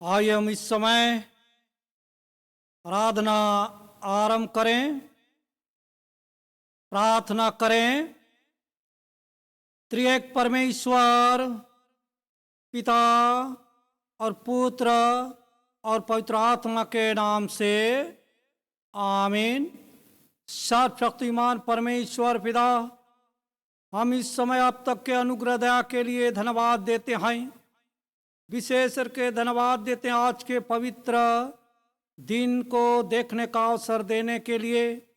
आइए हम इस समय आराधना आरंभ करें, प्रार्थना करें। त्रिएक परमेश्वर पिता और पुत्र और पवित्र आत्मा के नाम से आमीन। सर्वशक्तिमान परमेश्वर पिता, हम इस समय अब तक के अनुग्रह दया के लिए धन्यवाद देते हैं। विशेष करके धन्यवाद देते हैं आज के पवित्र दिन को देखने का अवसर देने के लिए,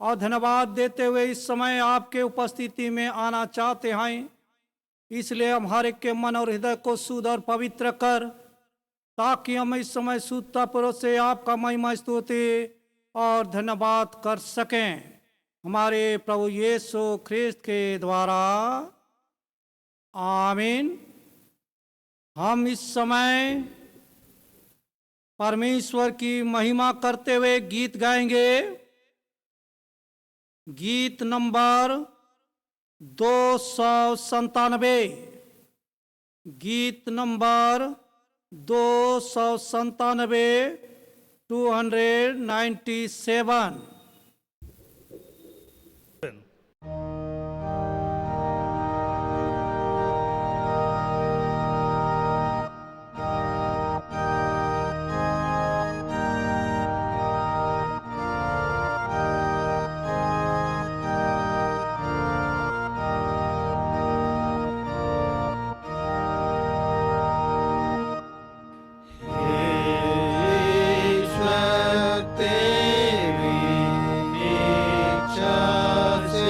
और धन्यवाद देते हुए इस समय आपके उपस्थिति में आना चाहते हैं। इसलिए हम हर एक के मन और हृदय को शुद्ध और पवित्र कर, ताकि हम इस समय शुद्धतापूर्वक से आपका महिमा स्तुति और धन्यवाद कर सकें। हमारे प्रभु यीशु ख्रिस्त के द्वारा आमीन। हम इस समय परमेश्वर की महिमा करते हुए गीत गाएंगे। गीत नंबर 297। गीत नंबर 297, 297। ईश्वर तेरी इच्छा से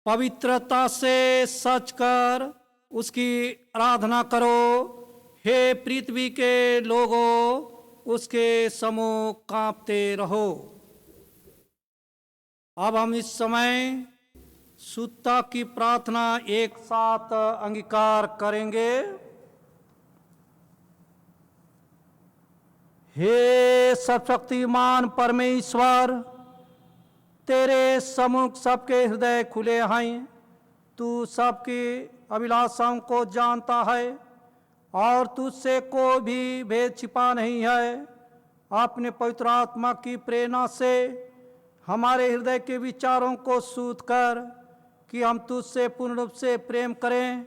पवित्रता से सच कर उसकी आराधना करो। हे पृथ्वी के लोगों, उसके सम्मुख कांपते रहो। अब हम इस समय शुद्धता की प्रार्थना एक साथ अंगीकार करेंगे। हे सर्वशक्तिमान परमेश्वर, तेरे सम्मुख सबके हृदय खुले हैं। तू सबकी अभिलाषाओं को जानता है और तुझसे कोई भी भेद छिपा नहीं है। अपने पवित्र आत्मा की प्रेरणा से हमारे हृदय के विचारों को शुद्ध कर कि हम तुझसे पूर्ण रूप से प्रेम करें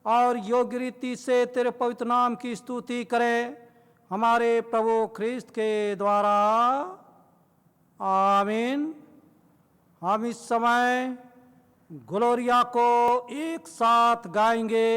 और योग्य रीति से तेरे पवित्र नाम की स्तुति करें, हमारे प्रभु ख्रिस्त के द्वारा। आमीन। हम इस समय ग्लोरिया को एक साथ गाएंगे।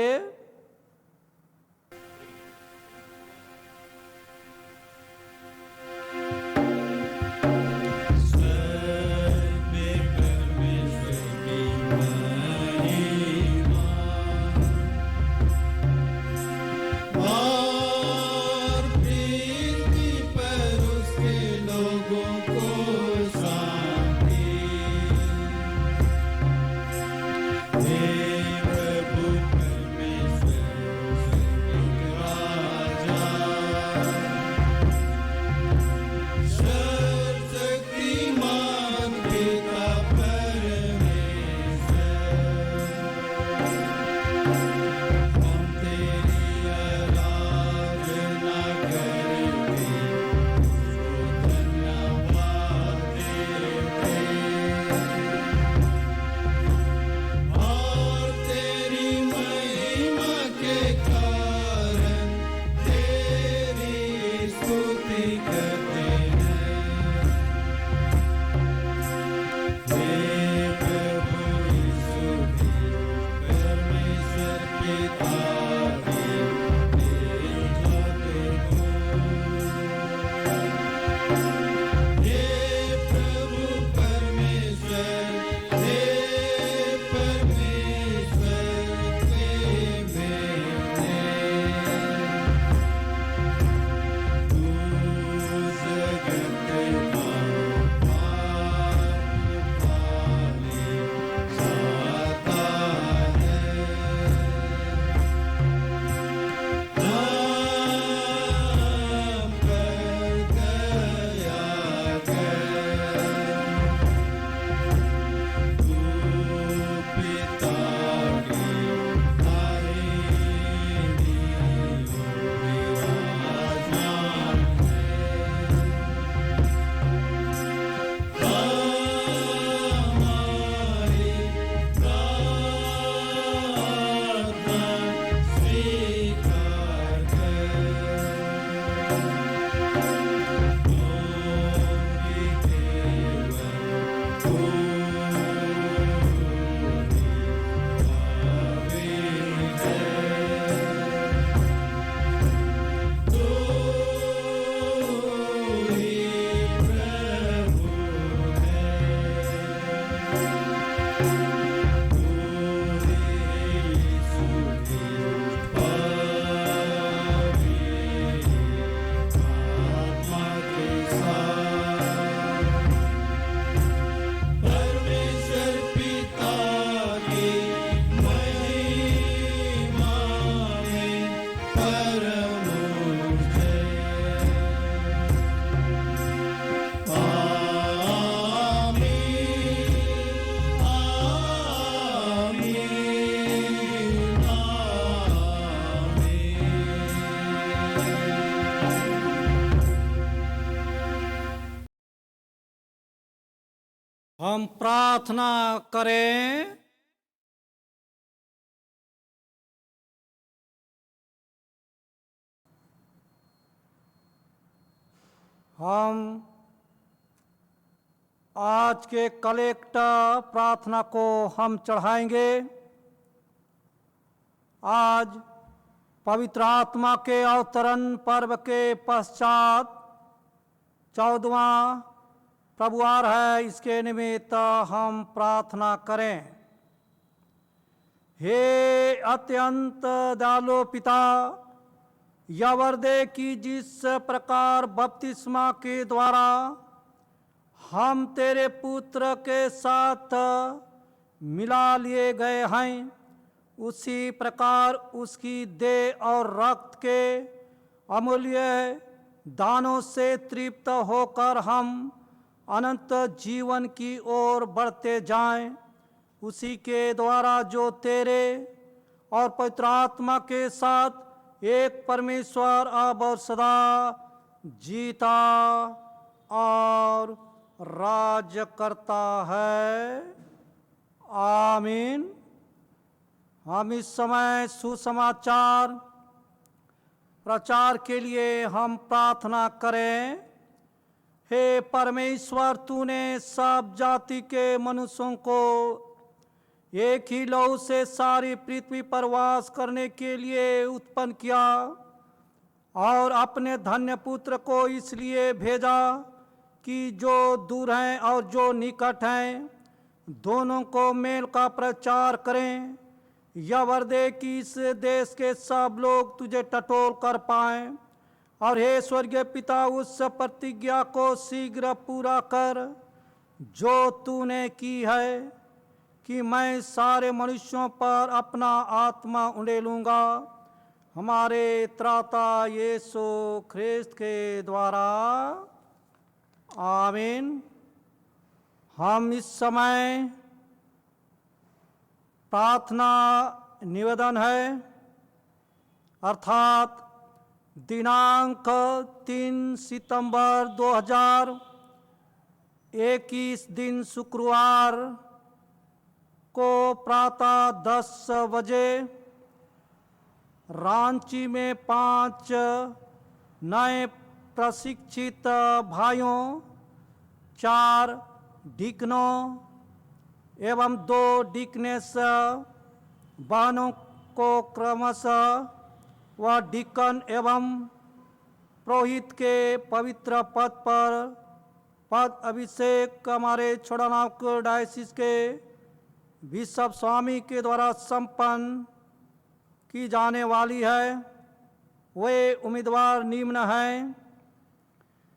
हम प्रार्थना करें। हम आज के कलेक्ट प्रार्थना को हम चढ़ाएंगे। आज पवित्र आत्मा के अवतरण पर्व के पश्चात 14वां प्रभुवार है। इसके निमित्त हम प्रार्थना करें। हे अत्यंत दयालु पिता, यह वर दे कि जिस प्रकार बपतिस्मा के द्वारा हम तेरे पुत्र के साथ मिला लिए गए हैं, उसी प्रकार उसकी देह और रक्त के अमूल्य दानों से तृप्त होकर हम अनंत जीवन की ओर बढ़ते जाएं। उसी के द्वारा जो तेरे और पवित्र आत्मा के साथ एक परमेश्वर अब और सदा जीता और राज करता है। आमीन। हम इस समय सुसमाचार प्रचार के लिए हम प्रार्थना करें। हे परमेश्वर, तूने सब जाति के मनुष्यों को एक ही लहू से सारी पृथ्वी पर वास करने के लिए उत्पन्न किया और अपने धन्य पुत्र को इसलिए भेजा कि जो दूर हैं और जो निकट हैं दोनों को मेल का प्रचार करें। यह वर दे कि इस देश के सब लोग तुझे टटोल कर पाएं। और हे स्वर्गीय पिता, उस प्रतिज्ञा को शीघ्र पूरा कर जो तूने की है कि मैं सारे मनुष्यों पर अपना आत्मा उंडेलूँगा। हमारे त्राता यीशु ख्रिस्त के द्वारा। आमीन। हम इस समय प्रार्थना निवेदन है, अर्थात दिनांक 3 सितंबर 2021 दिन शुक्रवार को प्रातः 10 बजे रांची में 5 नए प्रशिक्षित भाइयों, 4 डिकनों एवं 2 डिकनेस बहनों को क्रमशः व डिकन एवं पुरोहित के पवित्र पद पर पद अभिषेक हमारे छोड़ानागपुर डायसिस के बिशप स्वामी के द्वारा संपन्न की जाने वाली है। वे उम्मीदवार निम्न हैं: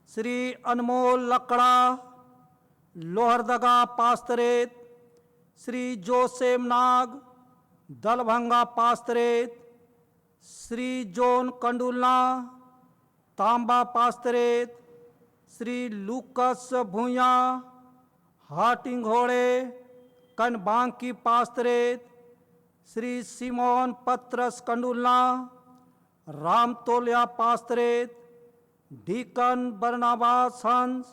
श्री अनमोल लकड़ा, लोहरदगा पास्तरेत; श्री जोसेफ नाग, दलभंगा पास्तरेत; श्री जोन कंडुलना, तांबा पास्तरेत; श्री लूकस भूया, हाटिंग घोड़े, कनबांकी पास्तरेत; श्री सिमोन पत्रस कंडुलना, रामतोलिया पास्तरेत; डीकन बरनाबास हंस,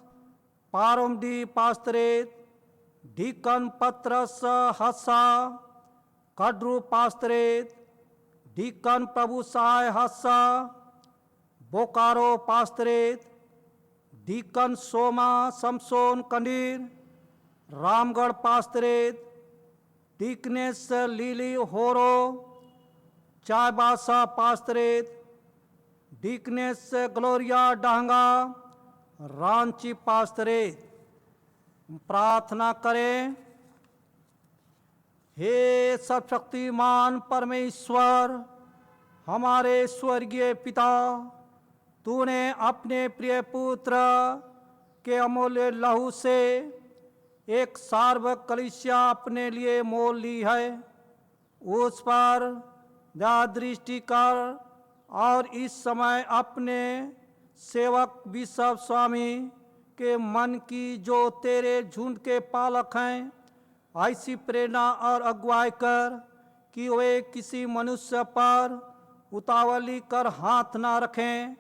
पारोमडी पास्तरेत; डीकन पत्रस हस्सा, कड्रू पास्तरेत; डीकन प्रभु सहाय हस्सा, बोकारो पास्तरेत; डीकन सोमा समसोन कंडीर, रामगढ़ पास्तरेत; डीकनेस लीली होरो, चायबासा पास्तरेत; डीकनेस ग्लोरिया डांगा, रांची पास्तरेत। प्रार्थना करें। हे सर्वशक्तिमान परमेश्वर, हमारे स्वर्गीय पिता, तूने अपने प्रिय पुत्र के अमूल्य लहू से एक सार्वभौमिक कलीसिया अपने लिए मोल ली है। उस पर दया दृष्टि कर और इस समय अपने सेवक बिशप स्वामी के मन की, जो तेरे झुंड के पालक हैं, ऐसी प्रेरणा और अगुवाई कर कि वे किसी मनुष्य पर उतावली कर हाथ ना रखें,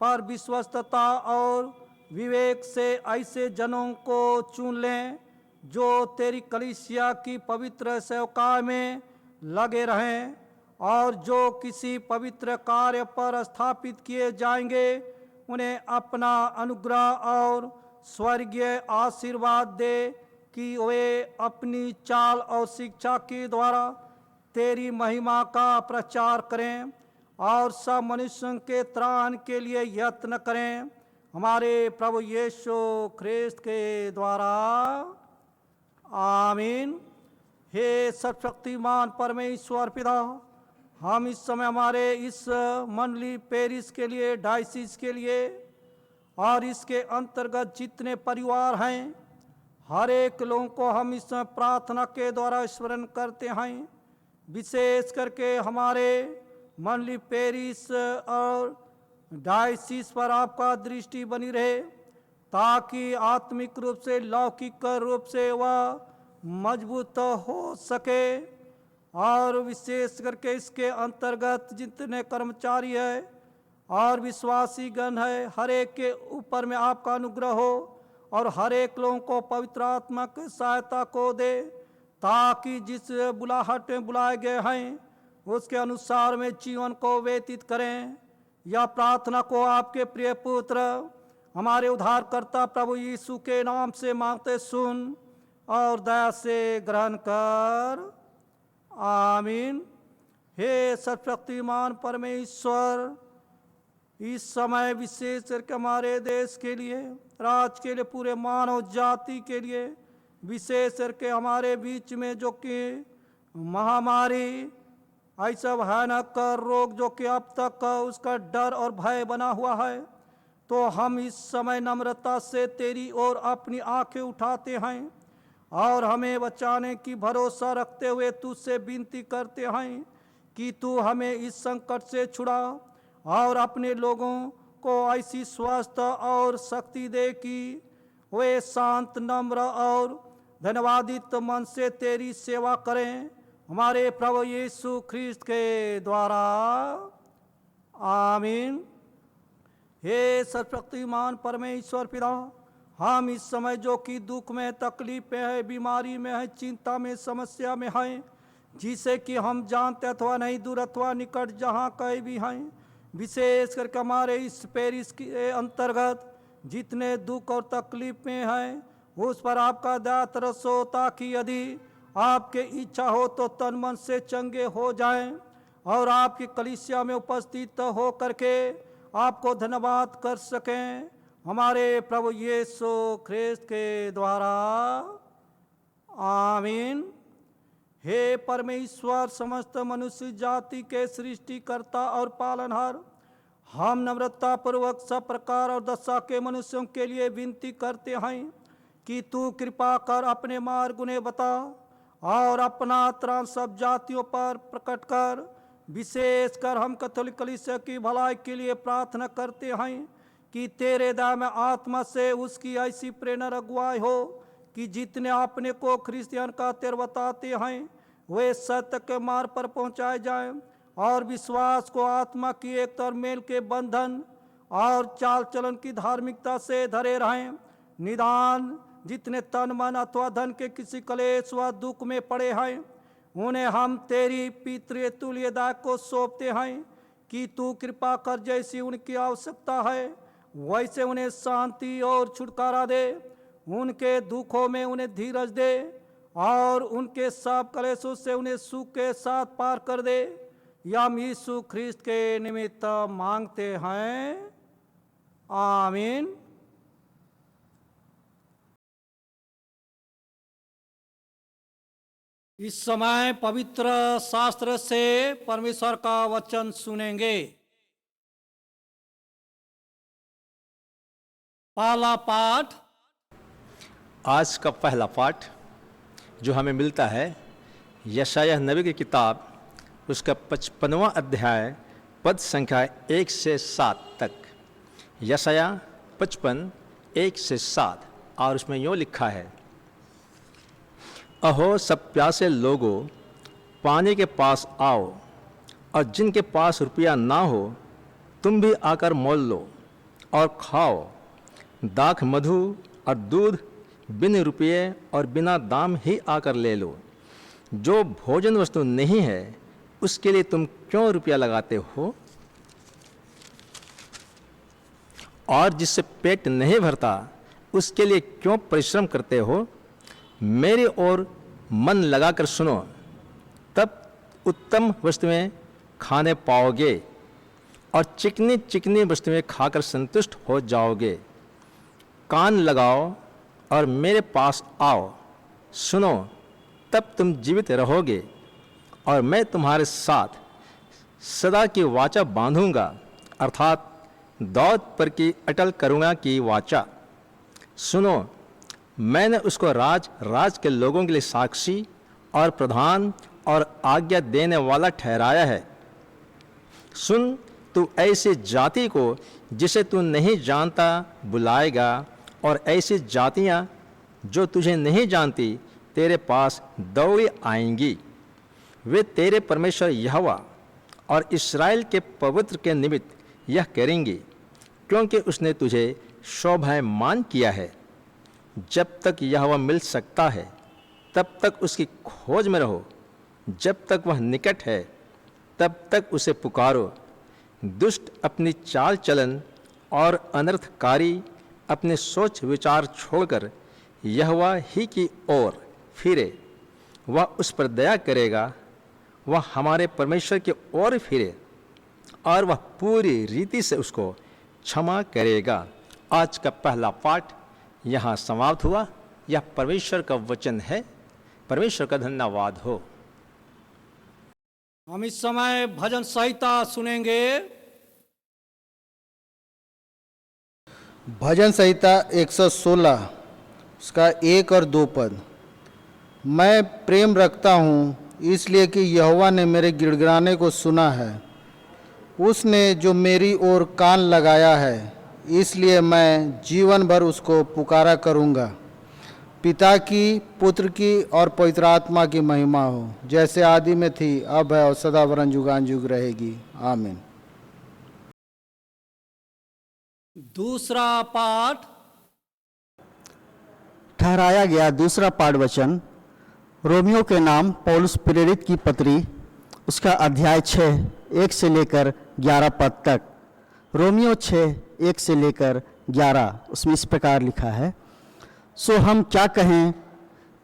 पर विश्वस्तता और विवेक से ऐसे जनों को चुन लें जो तेरी कलीसिया की पवित्र सेवका में लगे रहें और जो किसी पवित्र कार्य पर स्थापित किए जाएंगे, उन्हें अपना अनुग्रह और स्वर्गीय आशीर्वाद दे कि वे अपनी चाल और शिक्षा के द्वारा तेरी महिमा का प्रचार करें और सब मनुष्यों के त्राण के लिए यत्न करें। हमारे प्रभु यीशु ख्रिस्त के द्वारा। आमीन। हे सर्वशक्तिमान परमेश्वर पिता, हम इस समय हमारे इस मंडली पेरिस के लिए, डायसिस के लिए और इसके अंतर्गत जितने परिवार हैं, हर एक लोगों को हम इस समय प्रार्थना के द्वारा स्मरण करते हैं। विशेष करके हमारे मंडली पेरिस और डायसिस पर आपका दृष्टि बनी रहे, ताकि आत्मिक रूप से, लौकिक रूप से वह मजबूत हो सके। और विशेष करके इसके अंतर्गत जितने कर्मचारी है और विश्वासी गण है, हर एक के ऊपर में आपका अनुग्रह हो और हर एक लोगों को पवित्र आत्मा की सहायता को दे, ताकि जिस बुलाहट में बुलाए गए हैं उसके अनुसार में जीवन को व्यतीत करें। यह प्रार्थना को आपके प्रिय पुत्र हमारे उद्धारकर्ता प्रभु यीशु के नाम से मांगते सुन और दया से ग्रहण कर, आमीन। हे सर्वशक्तिमान परमेश्वर, इस समय विशेष करके हमारे देश के लिए, राज्य के लिए, पूरे मानव जाति के लिए, विशेष करके हमारे बीच में जो कि महामारी, ऐसा भयानक रोग जो कि अब तक उसका डर और भय बना हुआ है, तो हम इस समय नम्रता से तेरी ओर अपनी आंखें उठाते हैं और हमें बचाने की भरोसा रखते हुए तुझसे विनती करते हैं कि तू हमें इस संकट से छुड़ा और अपने लोगों को ऐसी स्वस्थ और शक्ति दे कि वे शांत, नम्र और धन्यवादित मन से तेरी सेवा करें, हमारे प्रभु यीशु ख्रिस्त के द्वारा, आमीन। हे सर्वशक्तिमान परमेश्वर पिता, हम इस समय जो कि दुख में, तकलीफ में है, बीमारी में है, चिंता में, समस्या में हैं, जिसे कि हम जानते अथवा नहीं, दूर अथवा निकट जहाँ कहीं भी हैं, विशेष करके हमारे इस पेरिस के अंतर्गत जितने दुख और तकलीफ में हैं, उस पर आपका दया तरस हो, ताकि यदि आपके इच्छा हो तो तन मन से चंगे हो जाएं और आपकी कलीसिया में उपस्थित हो करके आपको धन्यवाद कर सकें, हमारे प्रभु यीशु ख्रिस्त के द्वारा, आमीन। हे परमेश्वर, समस्त मनुष्य जाति के सृष्टिकर्ता और पालनहार, हम नम्रता पूर्वक सब प्रकार और दशा के मनुष्यों के लिए विनती करते हैं कि तू कृपा कर अपने मार्ग उन्हें बता और अपना त्राण सब जातियों पर प्रकट कर। विशेष कर हम कैथोलिक कलीसिया की भलाई के लिए प्रार्थना करते हैं कि तेरे दया में आत्मा से उसकी ऐसी प्रेरणा अगुवाई हो कि जितने अपने को क्रिश्चियन का तेर बताते हैं वे सत्य के मार्ग पर पहुंचाए जाएं और विश्वास को आत्मा की एक और मेल के बंधन और चाल चलन की धार्मिकता से धरे रहें। निदान जितने तन मन अथवा धन के किसी क्लेश व दुख में पड़े हैं, उन्हें हम तेरी पितृतुल्य दया को सौंपते हैं कि तू कृपा कर जैसी उनकी आवश्यकता है वैसे उन्हें शांति और छुटकारा दे, उनके दुखों में उन्हें धीरज दे और उनके सब क्लेशों से उन्हें सुख के साथ पार कर दे। यह हम यीशु ख्रिस्त के निमित्त मांगते हैं, आमीन। इस समय पवित्र शास्त्र से परमेश्वर का वचन सुनेंगे। पहला पाठ, आज का पहला पाठ जो हमें मिलता है यशायाह नबी की किताब, उसका 55वां अध्याय, पद संख्या 1 से 7 तक। यशायाह 55, 1 से 7, और उसमें यूँ लिखा है, अहो सब प्यासे लोगों, पानी के पास आओ, और जिनके पास रुपया ना हो तुम भी आकर मोल लो और खाओ। दाख, मधु और दूध बिन रुपये और बिना दाम ही आकर ले लो। जो भोजन वस्तु नहीं है उसके लिए तुम क्यों रुपया लगाते हो? और जिससे पेट नहीं भरता उसके लिए क्यों परिश्रम करते हो? मेरी ओर मन लगाकर सुनो, तब उत्तम वस्तुएं खाने पाओगे और चिकनी चिकनी वस्तुएं खाकर संतुष्ट हो जाओगे। कान लगाओ और मेरे पास आओ, सुनो, तब तुम जीवित रहोगे और मैं तुम्हारे साथ सदा की वाचा बांधूंगा, अर्थात दाऊद पर की अटल करुणा की वाचा। सुनो, मैंने उसको राज के लोगों के लिए साक्षी और प्रधान और आज्ञा देने वाला ठहराया है। सुन, तू ऐसी जाति को जिसे तू नहीं जानता बुलाएगा, और ऐसी जातियां जो तुझे नहीं जानती तेरे पास दौड़ी आएंगी। वे तेरे परमेश्वर यहोवा और इस्राएल के पवित्र के निमित्त यह करेंगी, क्योंकि उसने तुझे शोभायमान किया है। जब तक यहोवा मिल सकता है तब तक उसकी खोज में रहो, जब तक वह निकट है तब तक उसे पुकारो। दुष्ट अपनी चाल चलन और अनर्थकारी अपने सोच विचार छोड़कर यहोवा ही की ओर फिरे, वह उस पर दया करेगा। वह हमारे परमेश्वर की ओर फिरे और वह पूरी रीति से उसको क्षमा करेगा। आज का पहला पाठ यहाँ समाप्त हुआ। यह परमेश्वर का वचन है। परमेश्वर का धन्यवाद हो। हम इस समय भजन संहिता सुनेंगे। भजन संहिता 116 उसका 1 और 2 पद। मैं प्रेम रखता हूँ इसलिए कि यहोवा ने मेरे गिड़गिड़ाने को सुना है। उसने जो मेरी ओर कान लगाया है, इसलिए मैं जीवन भर उसको पुकारा करूँगा। पिता की, पुत्र की और पवित्र आत्मा की महिमा हो, जैसे आदि में थी, अब है और सदा वरन जुगान जुग रहेगी। आमीन। दूसरा पाठ ठहराया गया दूसरा पाठ वचन रोमियो के नाम पौलुस प्रेरित की पत्री, उसका अध्याय 6 1 से लेकर 11 पद तक। रोमियो 6 1 से लेकर 11, उसमें इस प्रकार लिखा है, सो हम क्या कहें?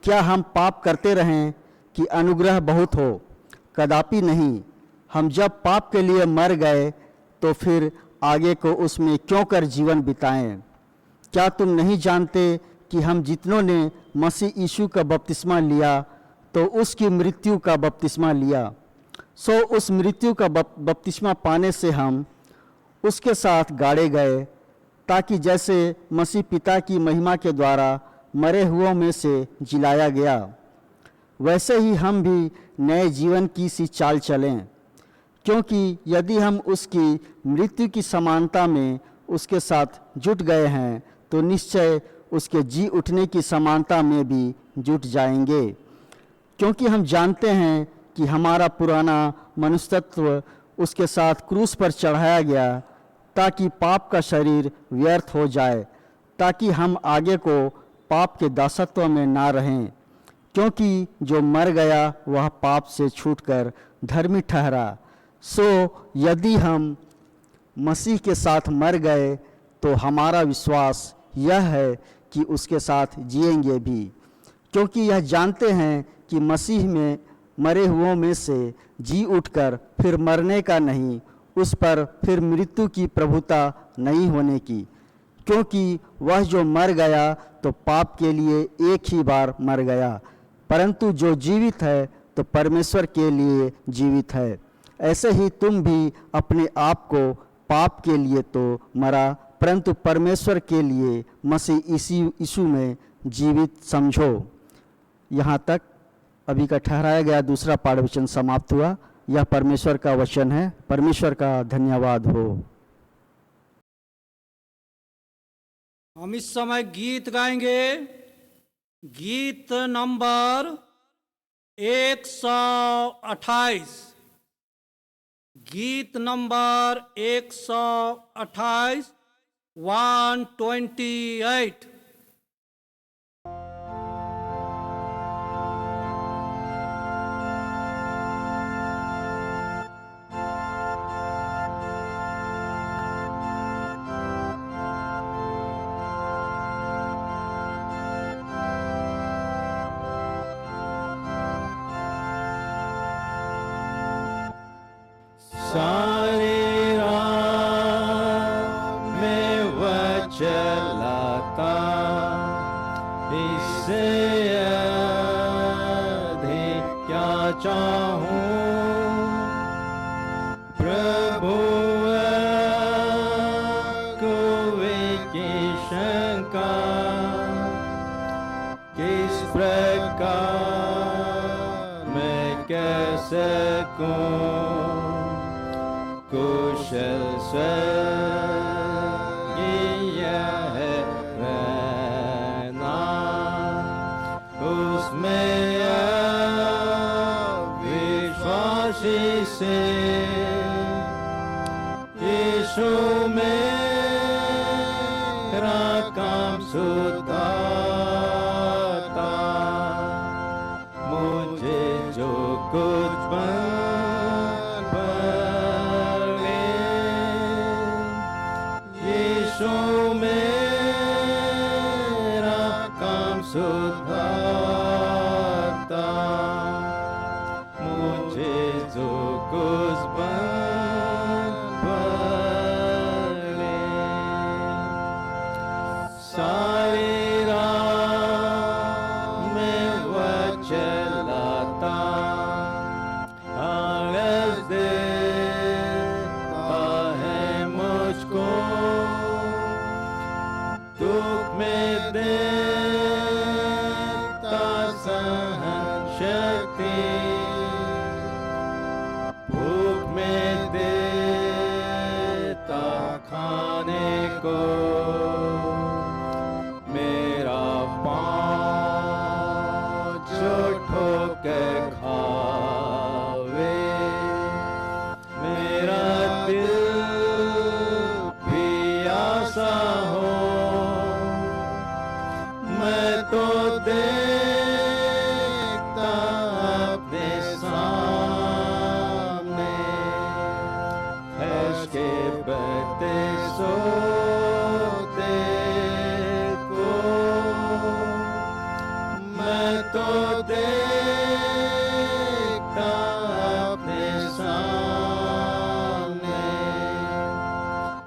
क्या हम पाप करते रहें कि अनुग्रह बहुत हो? कदापि नहीं। हम जब पाप के लिए मर गए तो फिर आगे को उसमें क्यों कर जीवन बिताएं? क्या तुम नहीं जानते कि हम जितनों ने मसीह यीशु का बपतिस्मा लिया तो उसकी मृत्यु का बपतिस्मा लिया, सो उस मृत्यु का बपतिस्मा पाने से हम उसके साथ गाड़े गए, ताकि जैसे मसीह पिता की महिमा के द्वारा मरे हुओं में से जिलाया गया, वैसे ही हम भी नए जीवन की सी चाल चलें। क्योंकि यदि हम उसकी मृत्यु की समानता में उसके साथ जुट गए हैं तो निश्चय उसके जी उठने की समानता में भी जुट जाएंगे। क्योंकि हम जानते हैं कि हमारा पुराना मनुष्यत्व उसके साथ क्रूस पर चढ़ाया गया, ताकि पाप का शरीर व्यर्थ हो जाए, ताकि हम आगे को पाप के दासत्व में ना रहें। क्योंकि जो मर गया वह पाप से छूटकर धर्मी ठहरा। सो यदि हम मसीह के साथ मर गए तो हमारा विश्वास यह है कि उसके साथ जिएंगे भी, क्योंकि यह जानते हैं कि मसीह में मरे हुओं में से जी उठकर फिर मरने का नहीं, उस पर फिर मृत्यु की प्रभुता नहीं होने की। क्योंकि वह जो मर गया तो पाप के लिए एक ही बार मर गया, परंतु जो जीवित है तो परमेश्वर के लिए जीवित है। ऐसे ही तुम भी अपने आप को पाप के लिए तो मरा, परंतु परमेश्वर के लिए मसीह यीशु में जीवित समझो। यहाँ तक अभी का ठहराया गया दूसरा पाठ वचन समाप्त हुआ। यह परमेश्वर का वचन है। परमेश्वर का धन्यवाद हो। हम इस समय गीत गाएंगे। गीत नंबर 128। गीत नंबर 128 128। सारे राह में वह चलाता चाहूं प्रभु कुएं की शंका किस प्रकार मैं कह सकूं कुशल स्वर्गीय है रहना उसमें विश्वासी से यीशु मेरा काम सुधारता मुझे जो कुछ पड़े यीशु मेरा काम सुधारता मुझे जो कुछ पड़े सारी राह में वह चलाता आलस देता है मुझको दुख में देता सहन शक्ति भूख में देता खाने को मेरा पाँव जो ठोकर खावे मेरा दिल प्यासा हो मैं तो देखता अपने सामने हर्ष के बते सोते को मैं तो देखता अपने सामने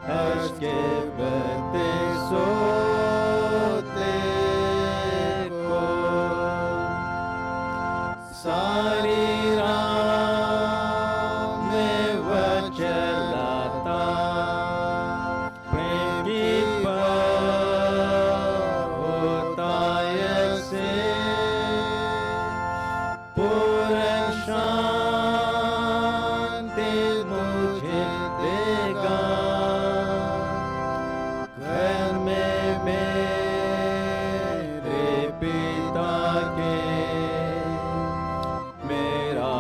हर्ष के बते सोते को सारी राह में वह चलाता प्रेम की होता से पूर्ण शांति मुझे देगा घर में मेरे पिता के मेरा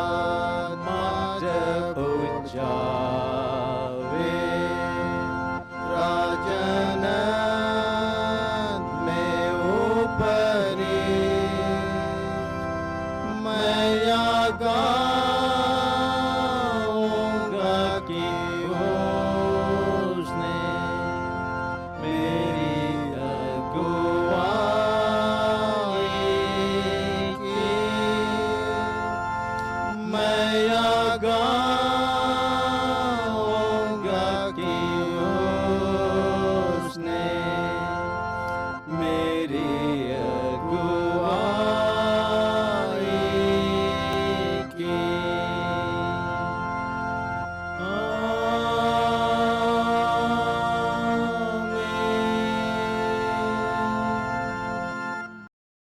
आत्मा जब जावे राजन में ऊपरी मैं या गाऊंगा कि उसने मेरी अगुवाई की मैं या गाऊंगा कि उसने मेरी अगुवाई की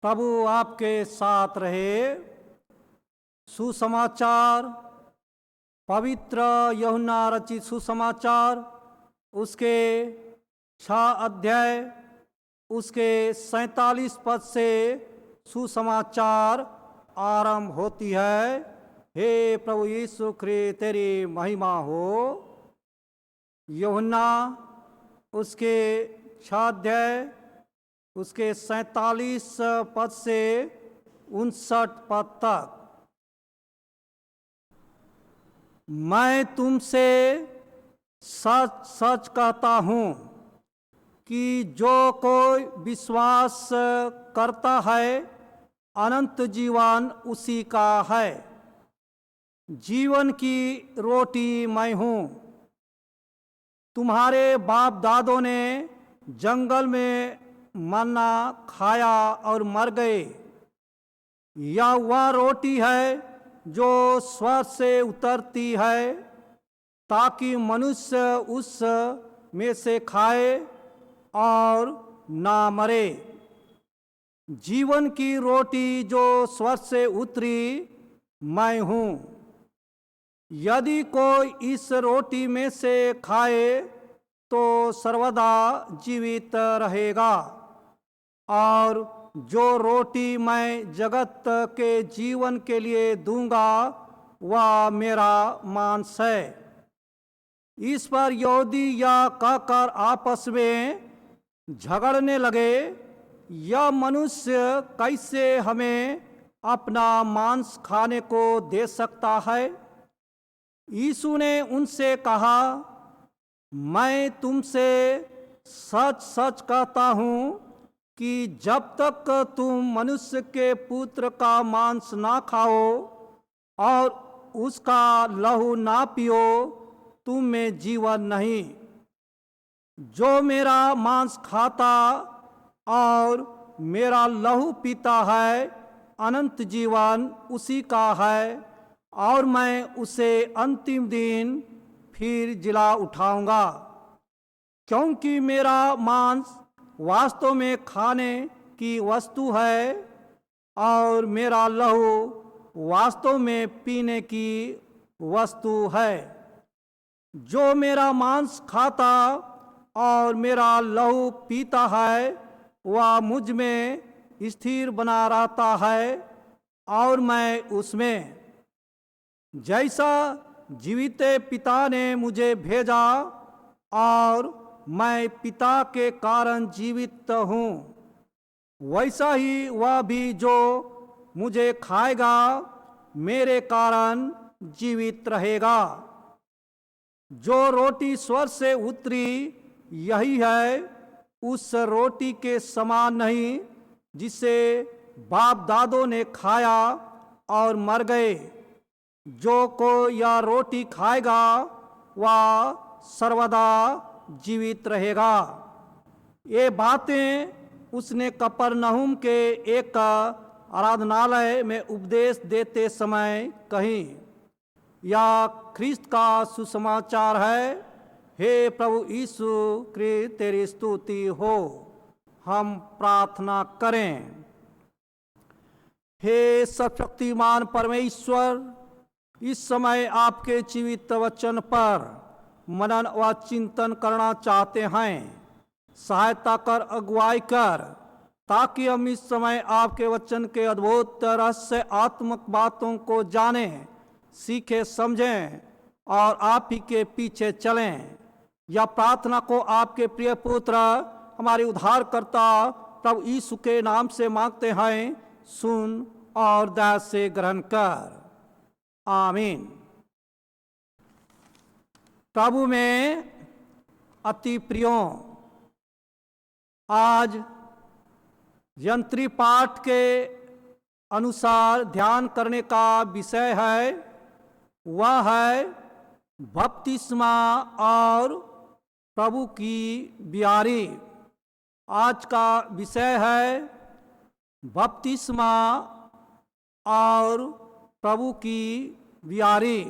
प्रभु आपके साथ रहे। सुसमाचार पवित्र यूहन्ना रचित सुसमाचार उसके 6 अध्याय उसके 47 पद से सुसमाचार आरंभ होती है। हे प्रभु यीशु ख्रीस्त तेरी महिमा हो। यूहन्ना उसके 6 अध्याय उसके 47 पद से 59 पद तक। मैं तुमसे सच सच कहता हूँ कि जो कोई विश्वास करता है अनंत जीवन उसी का है। जीवन की रोटी मैं हूँ। तुम्हारे बाप दादों ने जंगल में मन्ना खाया और मर गए। यह वह रोटी है जो स्वर्ग से उतरती है, ताकि मनुष्य उस में से खाए और ना मरे। जीवन की रोटी जो स्वर्ग से उतरी मैं हूँ। यदि कोई इस रोटी में से खाए तो सर्वदा जीवित रहेगा, और जो रोटी मैं जगत के जीवन के लिए दूंगा वह मेरा मांस है। इस पर यहूदी यह कहकर आपस में झगड़ने लगे, यह मनुष्य कैसे हमें अपना मांस खाने को दे सकता है? यीशु ने उनसे कहा, मैं तुमसे सच सच कहता हूँ कि जब तक तुम मनुष्य के पुत्र का मांस ना खाओ और उसका लहू ना पियो, तुम में जीवन नहीं। जो मेरा मांस खाता और मेरा लहू पीता है, अनंत जीवन उसी का है, और मैं उसे अंतिम दिन फिर जिला उठाऊंगा। क्योंकि मेरा मांस वास्तव में खाने की वस्तु है और मेरा लहू वास्तव में पीने की वस्तु है। जो मेरा मांस खाता और मेरा लहू पीता है वह मुझ में स्थिर बना रहता है और मैं उसमें। जैसा जीवित पिता ने मुझे भेजा और मैं पिता के कारण जीवित हूँ, वैसा ही वह भी जो मुझे खाएगा मेरे कारण जीवित रहेगा। जो रोटी स्वर्ग से उतरी यही है, उस रोटी के समान नहीं जिसे बाप दादों ने खाया और मर गए। जो कोई यह रोटी खाएगा वह सर्वदा जीवित रहेगा। ये बातें उसने कफरनहूम के एक आराधनालय में उपदेश देते समय कही। यह ख्रिस्त का सुसमाचार है। हे प्रभु यीशु ख्रिस्त, तेरी स्तुति हो। हम प्रार्थना करें। हे सर्वशक्तिमान परमेश्वर, इस समय आपके जीवित वचन पर मनन व चिंतन करना चाहते हैं। सहायता कर, अगुवाई कर, ताकि हम इस समय आपके वचन के अद्भुत रहस्य आत्मक बातों को जानें, सीखें, समझें और आप ही के पीछे चलें। यह प्रार्थना को आपके प्रिय पुत्र हमारे उद्धारकर्ता प्रभु यीशु के नाम से मांगते हैं। सुन और दया से ग्रहण कर। आमीन। प्रभु में अति प्रियों, आज यंत्री पाठ के अनुसार ध्यान करने का विषय है, वह है बपतिस्मा और प्रभु की बियारी। आज का विषय है बपतिस्मा और प्रभु की बियारी।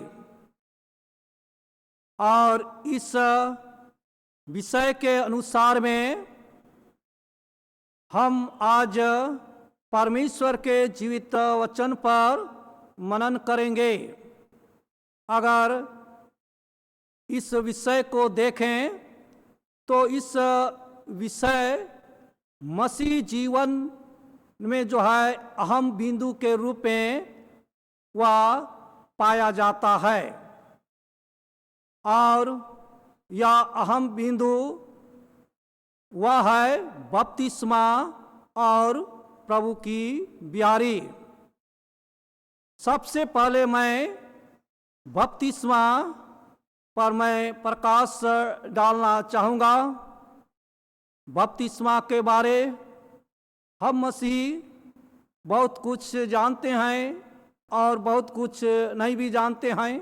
और इस विषय के अनुसार में हम आज परमेश्वर के जीवित वचन पर मनन करेंगे। अगर इस विषय को देखें तो इस विषय मसीह जीवन में जो है अहम बिंदु के रूप में वह पाया जाता है, और यह अहम बिंदु वह है बपतिस्मा और प्रभु की बियारी। सबसे पहले मैं बपतिस्मा पर मैं प्रकाश डालना चाहूँगा। बपतिस्मा के बारे हम मसीह बहुत कुछ जानते हैं और बहुत कुछ नहीं भी जानते हैं,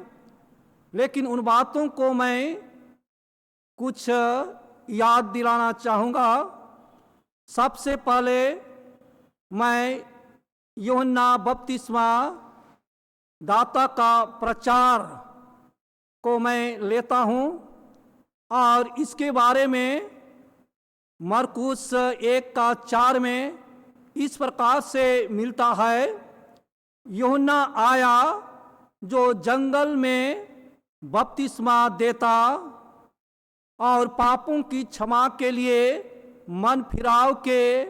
लेकिन उन बातों को मैं कुछ याद दिलाना चाहूँगा। सबसे पहले मैं यूहन्ना बपतिस्मा दाता का प्रचार को मैं लेता हूँ और इसके बारे में मरकुस 1:4 में इस प्रकार से मिलता है। यूहन्ना आया जो जंगल में बपतिस्मा देता और पापों की क्षमा के लिए मन फिराव के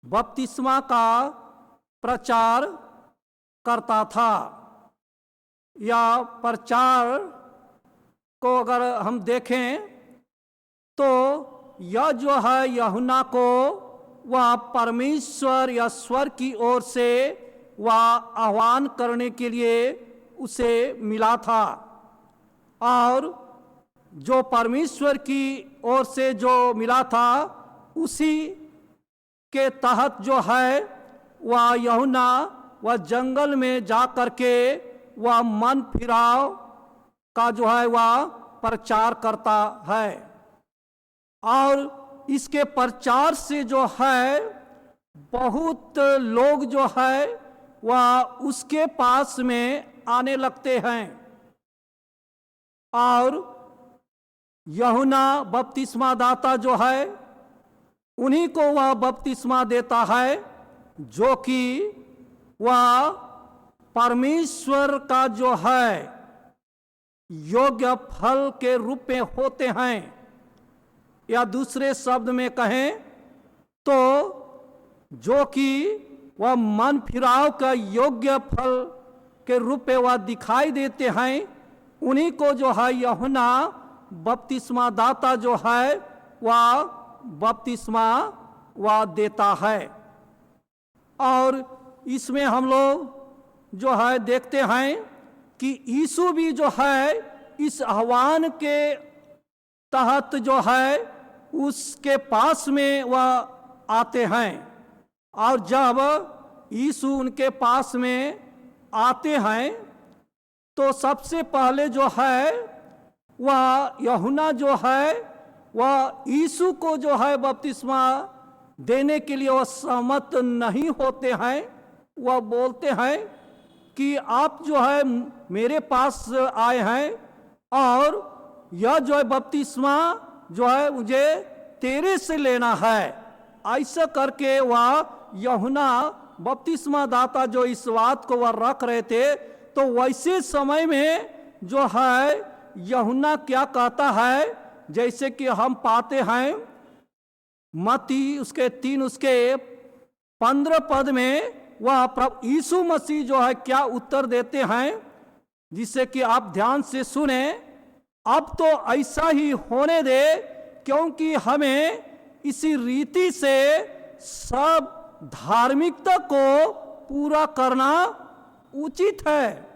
बपतिस्मा का प्रचार करता था। या प्रचार को अगर हम देखें तो यह जो है यूहन्ना को वह परमेश्वर या स्वर्ग की ओर से वह आह्वान करने के लिए उसे मिला था और जो परमेश्वर की ओर से जो मिला था उसी के तहत जो है वह यूहन्ना वह जंगल में जा करके वह मन फिराव का जो है वह प्रचार करता है और इसके प्रचार से जो है बहुत लोग जो है वह उसके पास में आने लगते हैं और यूहन्ना बपतिस्मा दाता जो है उन्हीं को वह बपतिस्मा देता है जो कि वह परमेश्वर का जो है योग्य फल के रूप में होते हैं। या दूसरे शब्द में कहें तो जो कि वह मन फिराव का योग्य फल के रूप में वह दिखाई देते हैं, उन्हीं को जो है यूहन्ना बपतिस्मा दाता जो है वह बपतिस्मा वह देता है। और इसमें हम लोग जो है देखते हैं कि यीशु भी जो है इस आह्वान के तहत जो है उसके पास में वह आते हैं और जब यीशु उनके पास में आते हैं तो सबसे पहले जो है वह यूहन्ना जो है वह यीशु को जो है बपतिस्मा देने के लिए वह सहमत नहीं होते हैं। वह बोलते हैं कि आप जो है मेरे पास आए हैं और यह जो है बपतिस्मा जो है मुझे तेरे से लेना है। ऐसा करके वह यूहन्ना बपतिस्मा दाता जो इस बात को वह रख रहे थे, तो वैसे समय में जो है यूहन्ना क्या कहता है, जैसे कि हम पाते हैं मत्ती उसके 3 उसके 15 पद में वह प्रभु यीशु मसीह जो है क्या उत्तर देते हैं, जिससे कि आप ध्यान से सुने। अब तो ऐसा ही होने दे क्योंकि हमें इसी रीति से सब धार्मिकता को पूरा करना उचित है।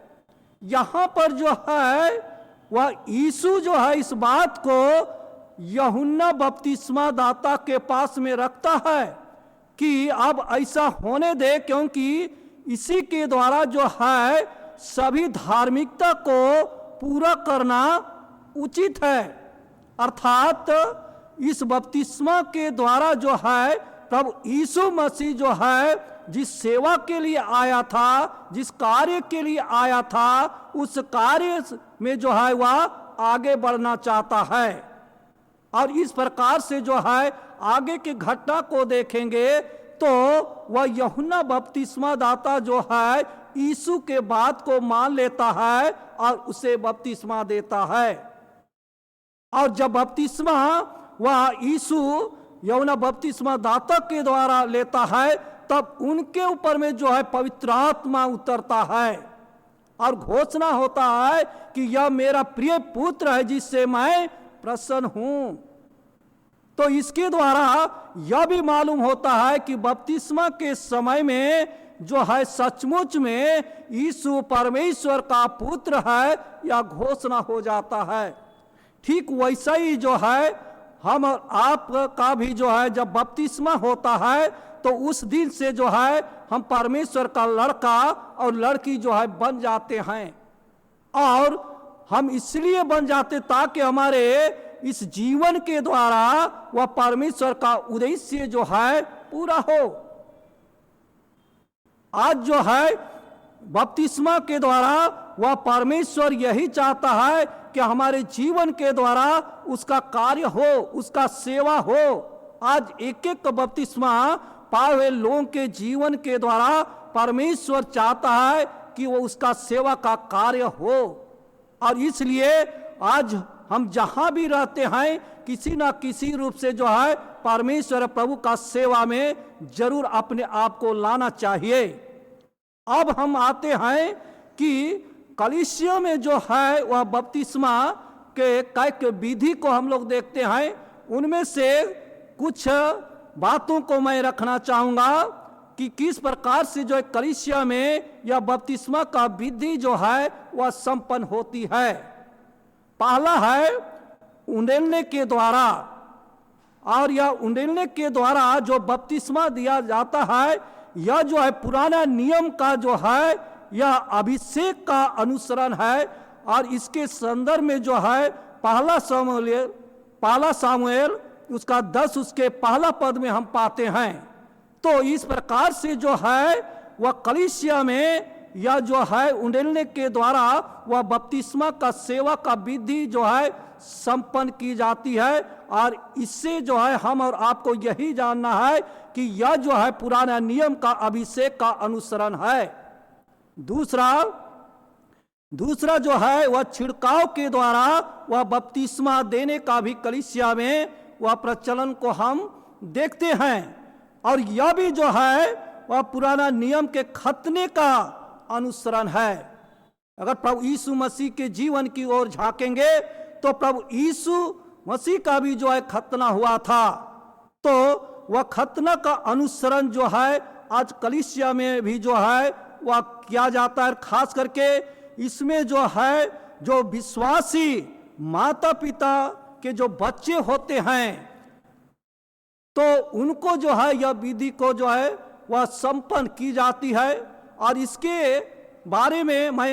यहाँ पर जो है वह यीशु जो है इस बात को यूहन्ना बपतिस्मा दाता के पास में रखता है कि अब ऐसा होने दे क्योंकि इसी के द्वारा जो है सभी धार्मिकता को पूरा करना उचित है। अर्थात इस बपतिस्मा के द्वारा जो है प्रभु यीशु मसीह जो है जिस सेवा के लिए आया था, जिस कार्य के लिए आया था, उस कार्य में जो है वह आगे बढ़ना चाहता है। और इस प्रकार से जो है आगे की घटना को देखेंगे तो वह यूहन्ना बपतिस्मा दाता जो है यीशु के बात को मान लेता है और उसे बपतिस्मा देता है। और जब बपतिस्मा वह यीशु यूहन्ना बपतिस्मा दाता के द्वारा लेता है तब उनके ऊपर में जो है पवित्र आत्मा उतरता है और घोषणा होता है कि यह मेरा प्रिय पुत्र है जिससे मैं प्रसन्न हूं। तो इसके द्वारा यह भी मालूम होता है कि बपतिस्मा के समय में जो है सचमुच में यीशु परमेश्वर का पुत्र है, यह घोषणा हो जाता है। ठीक वैसा ही जो है हम और आप का भी जो है जब बपतिस्मा होता है तो उस दिन से जो है हम परमेश्वर का लड़का और लड़की जो है बन जाते हैं। और हम इसलिए बन जाते ताकि हमारे इस जीवन के द्वारा वह परमेश्वर का उद्देश्य जो है पूरा हो। आज जो है बपतिस्मा के द्वारा वह परमेश्वर यही चाहता है कि हमारे जीवन के द्वारा उसका कार्य हो, उसका सेवा हो। आज एक एक बपतिस्मा पाए हुए लोगों के जीवन के द्वारा परमेश्वर चाहता है कि वो उसका सेवा का कार्य हो। और इसलिए आज हम जहां भी रहते हैं किसी ना किसी रूप से जो है परमेश्वर प्रभु का सेवा में जरूर अपने आप को लाना चाहिए। अब हम आते हैं कि कलीसिया में जो है वह बपतिस्मा के कई विधि को हम लोग देखते हैं। उनमें से कुछ बातों को मैं रखना चाहूँगा कि किस प्रकार से जो कलीसिया में यह बपतिस्मा का विधि जो है वह संपन्न होती है। पहला है उंडेलने के द्वारा, और यह उंडेलने के द्वारा जो बपतिस्मा दिया जाता है यह जो है पुराना नियम का जो है यह अभिषेक का अनुसरण है। और इसके संदर्भ में जो है पहला सामुएल उसका 10 उसके पहला पद में हम पाते हैं। तो इस प्रकार से जो है वह कलीसिया में यह जो है उंडेलने के द्वारा वह बपतिस्मा का सेवा का विधि जो है संपन्न की जाती है। और इससे जो है हम और आपको यही जानना है कि यह जो है पुराना नियम का अभिषेक का अनुसरण है। दूसरा जो है वह छिड़काव के द्वारा वह बपतिस्मा देने का भी कलीसिया में वह प्रचलन को हम देखते हैं। और यह भी जो है वह पुराना नियम के खतने का अनुसरण है। अगर प्रभु यीशु मसीह के जीवन की ओर झांकेंगे तो प्रभु यीशु मसीह का भी जो है खतना हुआ था, तो वह खतना का अनुसरण जो है आज कलीसिया में भी जो है वह किया जाता है। खास करके इसमें जो है जो विश्वासी माता पिता के जो बच्चे होते हैं तो उनको जो है यह विधि को जो है वह संपन्न की जाती है। और इसके बारे में मैं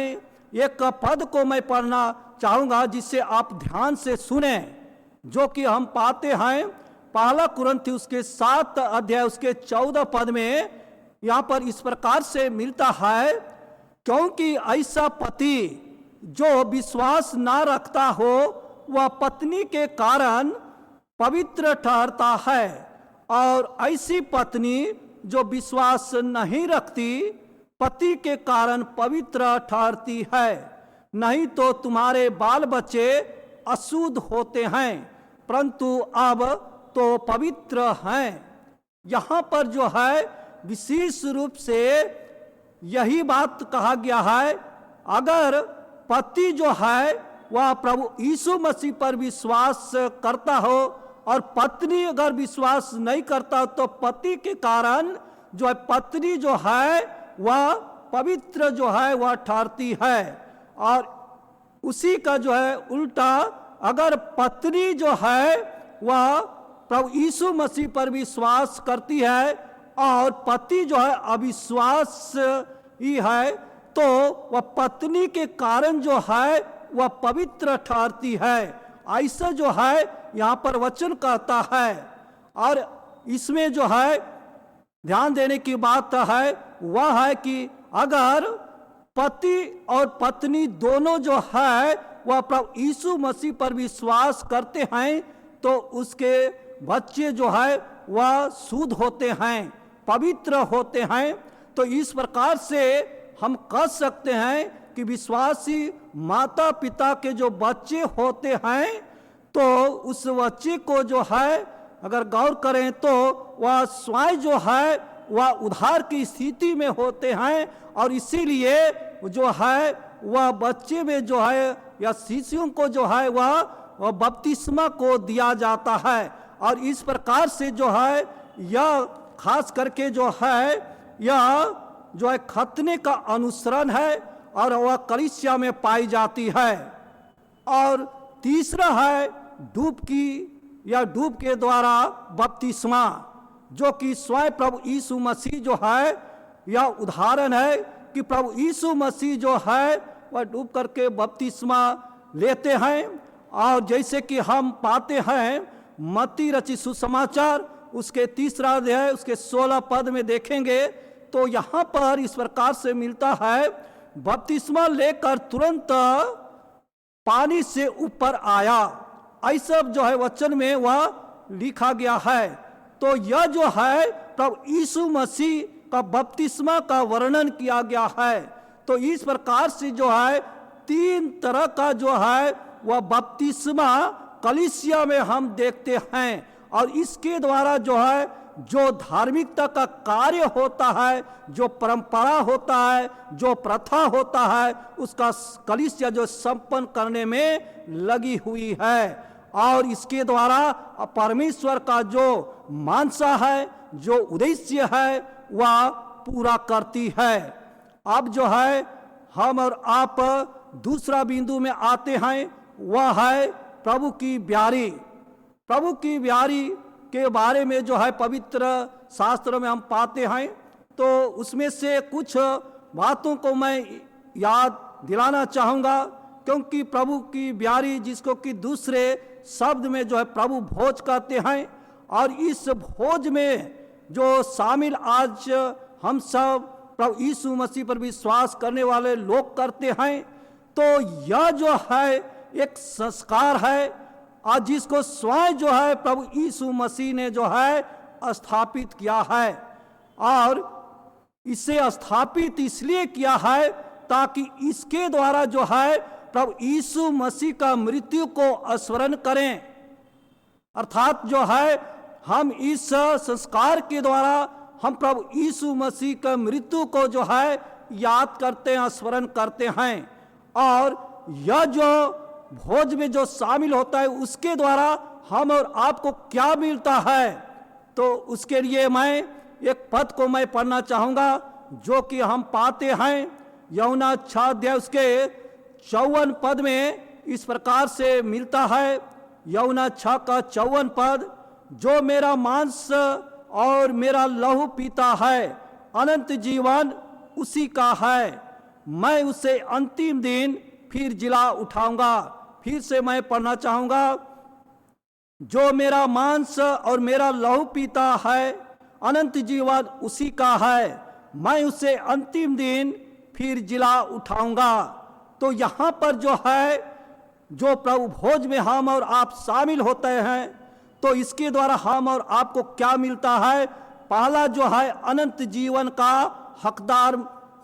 एक पद को मैं पढ़ना चाहूँगा जिससे आप ध्यान से सुने, जो कि हम पाते हैं पहला कुरिन्थी उसके 7 अध्याय उसके 14 पद में। यहाँ पर इस प्रकार से मिलता है, क्योंकि ऐसा पति जो विश्वास ना रखता हो वह पत्नी के कारण पवित्र ठहरता है, और ऐसी पत्नी जो विश्वास नहीं रखती पति के कारण पवित्र ठहरती है। नहीं तो तुम्हारे बाल बच्चे अशुद्ध होते हैं परंतु अब तो पवित्र हैं। यहाँ पर जो है विशेष रूप से यही बात कहा गया है, अगर पति जो है वह प्रभु यीशु मसीह पर विश्वास करता हो और पत्नी अगर विश्वास नहीं करता तो पति के कारण जो है पत्नी जो है वह पवित्र जो है वह ठहरती है। और उसी का जो है उल्टा, अगर पत्नी जो है वह प्रभु यीशु मसीह पर विश्वास करती है और पति जो है अविश्वास ही है तो वह पत्नी के कारण जो है वह पवित्र ठहरती है। ऐसा जो है यहाँ पर वचन कहता है। और इसमें जो है ध्यान देने की बात है वह है कि अगर पति और पत्नी दोनों जो है वह प्रभु यीशु मसीह पर विश्वास करते हैं तो उसके बच्चे जो है वह शुद्ध होते हैं, पवित्र होते हैं। तो इस प्रकार से हम कह सकते हैं कि विश्वासी माता पिता के जो बच्चे होते हैं तो उस बच्चे को जो है अगर गौर करें तो वह स्वयं जो है वह उद्धार की स्थिति में होते हैं। और इसीलिए जो है वह बच्चे में जो है या शिशुओं को जो है वह बपतिस्मा को दिया जाता है। और इस प्रकार से जो है यह खास करके जो है यह जो है खतने का अनुसरण है और वह कलीसिया में पाई जाती है। और तीसरा है डूबकी या डूब के द्वारा बपतिस्मा, जो कि स्वयं प्रभु यीशु मसीह जो है यह उदाहरण है कि प्रभु यीशु मसीह जो है वह डूब करके बपतिस्मा लेते हैं। और जैसे कि हम पाते हैं मत्ती रचित सुसमाचार उसके 3 अध्याय उसके 16 पद में देखेंगे तो यहाँ पर इस प्रकार से मिलता है, बपतिस्मा लेकर तुरंत पानी से ऊपर आया, ऐसा जो है वचन में वह लिखा गया है। तो यह जो है प्रभु यीशु मसीह का बपतिस्मा का वर्णन किया गया है। तो इस प्रकार से जो है 3 तरह का जो है वह बपतिस्मा कलीसिया में हम देखते हैं, और इसके द्वारा जो है जो धार्मिकता का कार्य होता है, जो परंपरा होता है, जो प्रथा होता है, उसका कलीसिया जो संपन्न करने में लगी हुई है, और इसके द्वारा परमेश्वर का जो मानसा है, जो उद्देश्य है, वह पूरा करती है। अब जो है हम और आप दूसरा बिंदु में आते हैं, वह है प्रभु की ब्यारी। प्रभु की ब्यारी के बारे में जो है पवित्र शास्त्र में हम पाते हैं, तो उसमें से कुछ बातों को मैं याद दिलाना चाहूँगा, क्योंकि प्रभु की ब्यारी, जिसको कि दूसरे शब्द में जो है प्रभु भोज कहते हैं, और इस भोज में जो शामिल आज हम सब प्रभु यीशु मसीह पर विश्वास करने वाले लोग करते हैं, तो यह जो है एक संस्कार है, और जिसको स्वयं जो है प्रभु यीशु मसीह ने जो है स्थापित किया है। और इसे स्थापित इसलिए किया है ताकि इसके द्वारा जो है प्रभु यीशु मसीह का मृत्यु को स्मरण करें। अर्थात जो है हम इस संस्कार के द्वारा हम प्रभु यीशु मसीह का मृत्यु को जो है याद करते हैं, स्मरण करते हैं। और यह जो भोज में जो शामिल होता है, उसके द्वारा हम और आपको क्या मिलता है, तो उसके लिए मैं एक पद को मैं पढ़ना चाहूँगा, जो कि हम पाते हैं यूहन्ना 6 अध्याय उसके 54 पद में इस प्रकार से मिलता है। यूहन्ना 6 का 54 पद, जो मेरा मांस और मेरा लहू पीता है, अनंत जीवन उसी का है, मैं उसे अंतिम दिन फिर जिला उठाऊंगा। फिर से मैं पढ़ना चाहूँगा, जो मेरा मांस और मेरा लहू पीता है, अनंत जीवन उसी का है, मैं उसे अंतिम दिन फिर जिला उठाऊंगा। तो यहाँ पर जो है, जो प्रभु भोज में हम और आप शामिल होते हैं, तो इसके द्वारा हम और आपको क्या मिलता है? पहला जो है अनंत जीवन का हकदार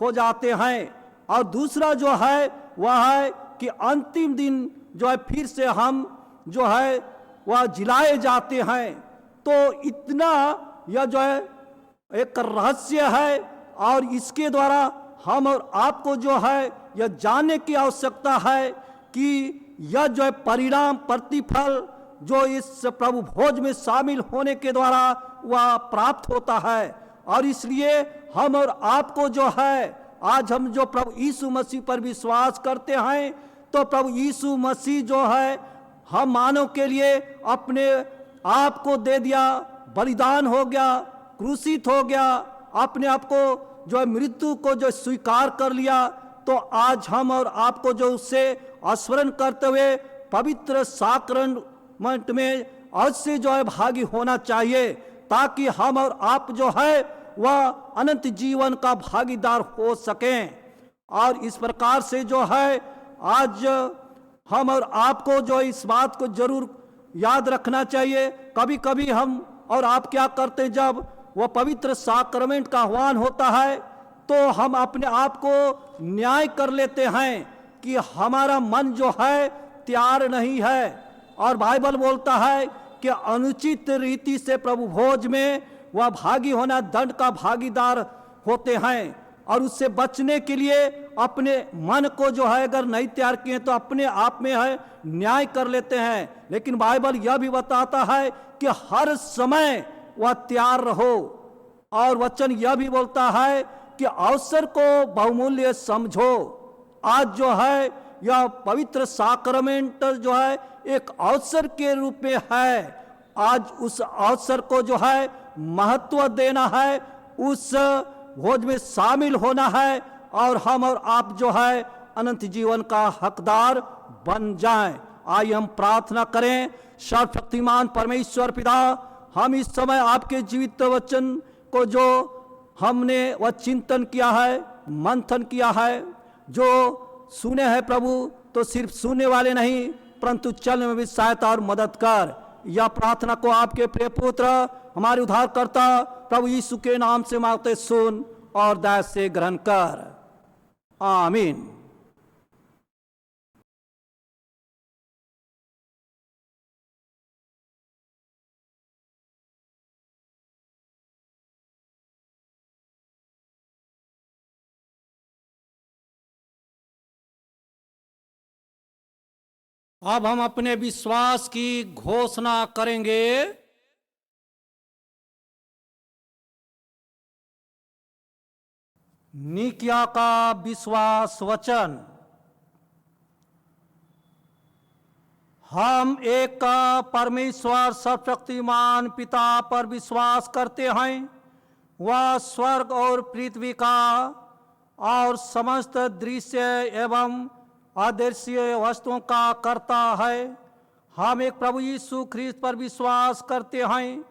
हो जाते हैं, और दूसरा जो है वह है कि अंतिम दिन जो है फिर से हम जो है वह जिलाए जाते हैं। तो इतना यह जो है एक रहस्य है, और इसके द्वारा हम और आपको जो है यह जानने की आवश्यकता है कि यह जो है परिणाम, प्रतिफल जो इस प्रभु भोज में शामिल होने के द्वारा वह प्राप्त होता है। और इसलिए हम और आपको जो है, आज हम जो प्रभु यीशु मसीह पर विश्वास करते हैं, तो प्रभु यीशु मसीह जो है हम मानव के लिए अपने आप को दे दिया, बलिदान हो गया, क्रूसित हो गया, अपने आप को जो है मृत्यु को जो स्वीकार कर लिया। तो आज हम और आपको जो उससे स्मरण करते हुए पवित्र साक्रमेंट में अवश्य जो है भागी होना चाहिए, ताकि हम और आप जो है वह अनंत जीवन का भागीदार हो सकें। और इस प्रकार से जो है आज हम और आपको जो इस बात को जरूर याद रखना चाहिए। कभी कभी हम और आप क्या करते, जब वह पवित्र साक्रमेंट का आह्वान होता है, तो हम अपने आप को न्याय कर लेते हैं कि हमारा मन जो है तैयार नहीं है। और बाइबल बोलता है कि अनुचित रीति से प्रभु भोज में वह भागी होना दंड का भागीदार होते हैं, और उससे बचने के लिए अपने मन को जो है अगर नहीं तैयार किए तो अपने आप में है न्याय कर लेते हैं। लेकिन बाइबल यह भी बताता है कि हर समय वह तैयार रहो, और वचन यह भी बोलता है कि अवसर को बहुमूल्य समझो। आज जो है यह पवित्र साक्रमेंट जो है एक अवसर के रूप में है। आज उस अवसर को जो है महत्व देना है, उस भोज में शामिल होना है, और हम और आप जो है अनंत जीवन का हकदार बन जाएं। आइए हम प्रार्थना करें। सर्वशक्तिमान परमेश्वर पिता, हम इस समय आपके जीवित वचन को जो हमने वह चिंतन किया है, मंथन किया है। जो सुने हैं प्रभु, तो सिर्फ सुनने वाले नहीं परंतु चलने में भी सहायता और मदद कर। यह प्रार्थना को आपके प्रिय पुत्र हमारे उद्धारकर्ता प्रभु यीशु के नाम से मांगते, सुन और दया से ग्रहण कर। आमीन। अब हम अपने विश्वास की घोषणा करेंगे। निकिया का विश्वास वचन। हम एक परमेश्वर सर्वशक्तिमान पिता पर विश्वास करते हैं। वह स्वर्ग और पृथ्वी का और समस्त दृश्य एवं अदृश्य वस्तुओं का करता है। हम एक प्रभु यीशु ख्रीस्त पर विश्वास करते हैं।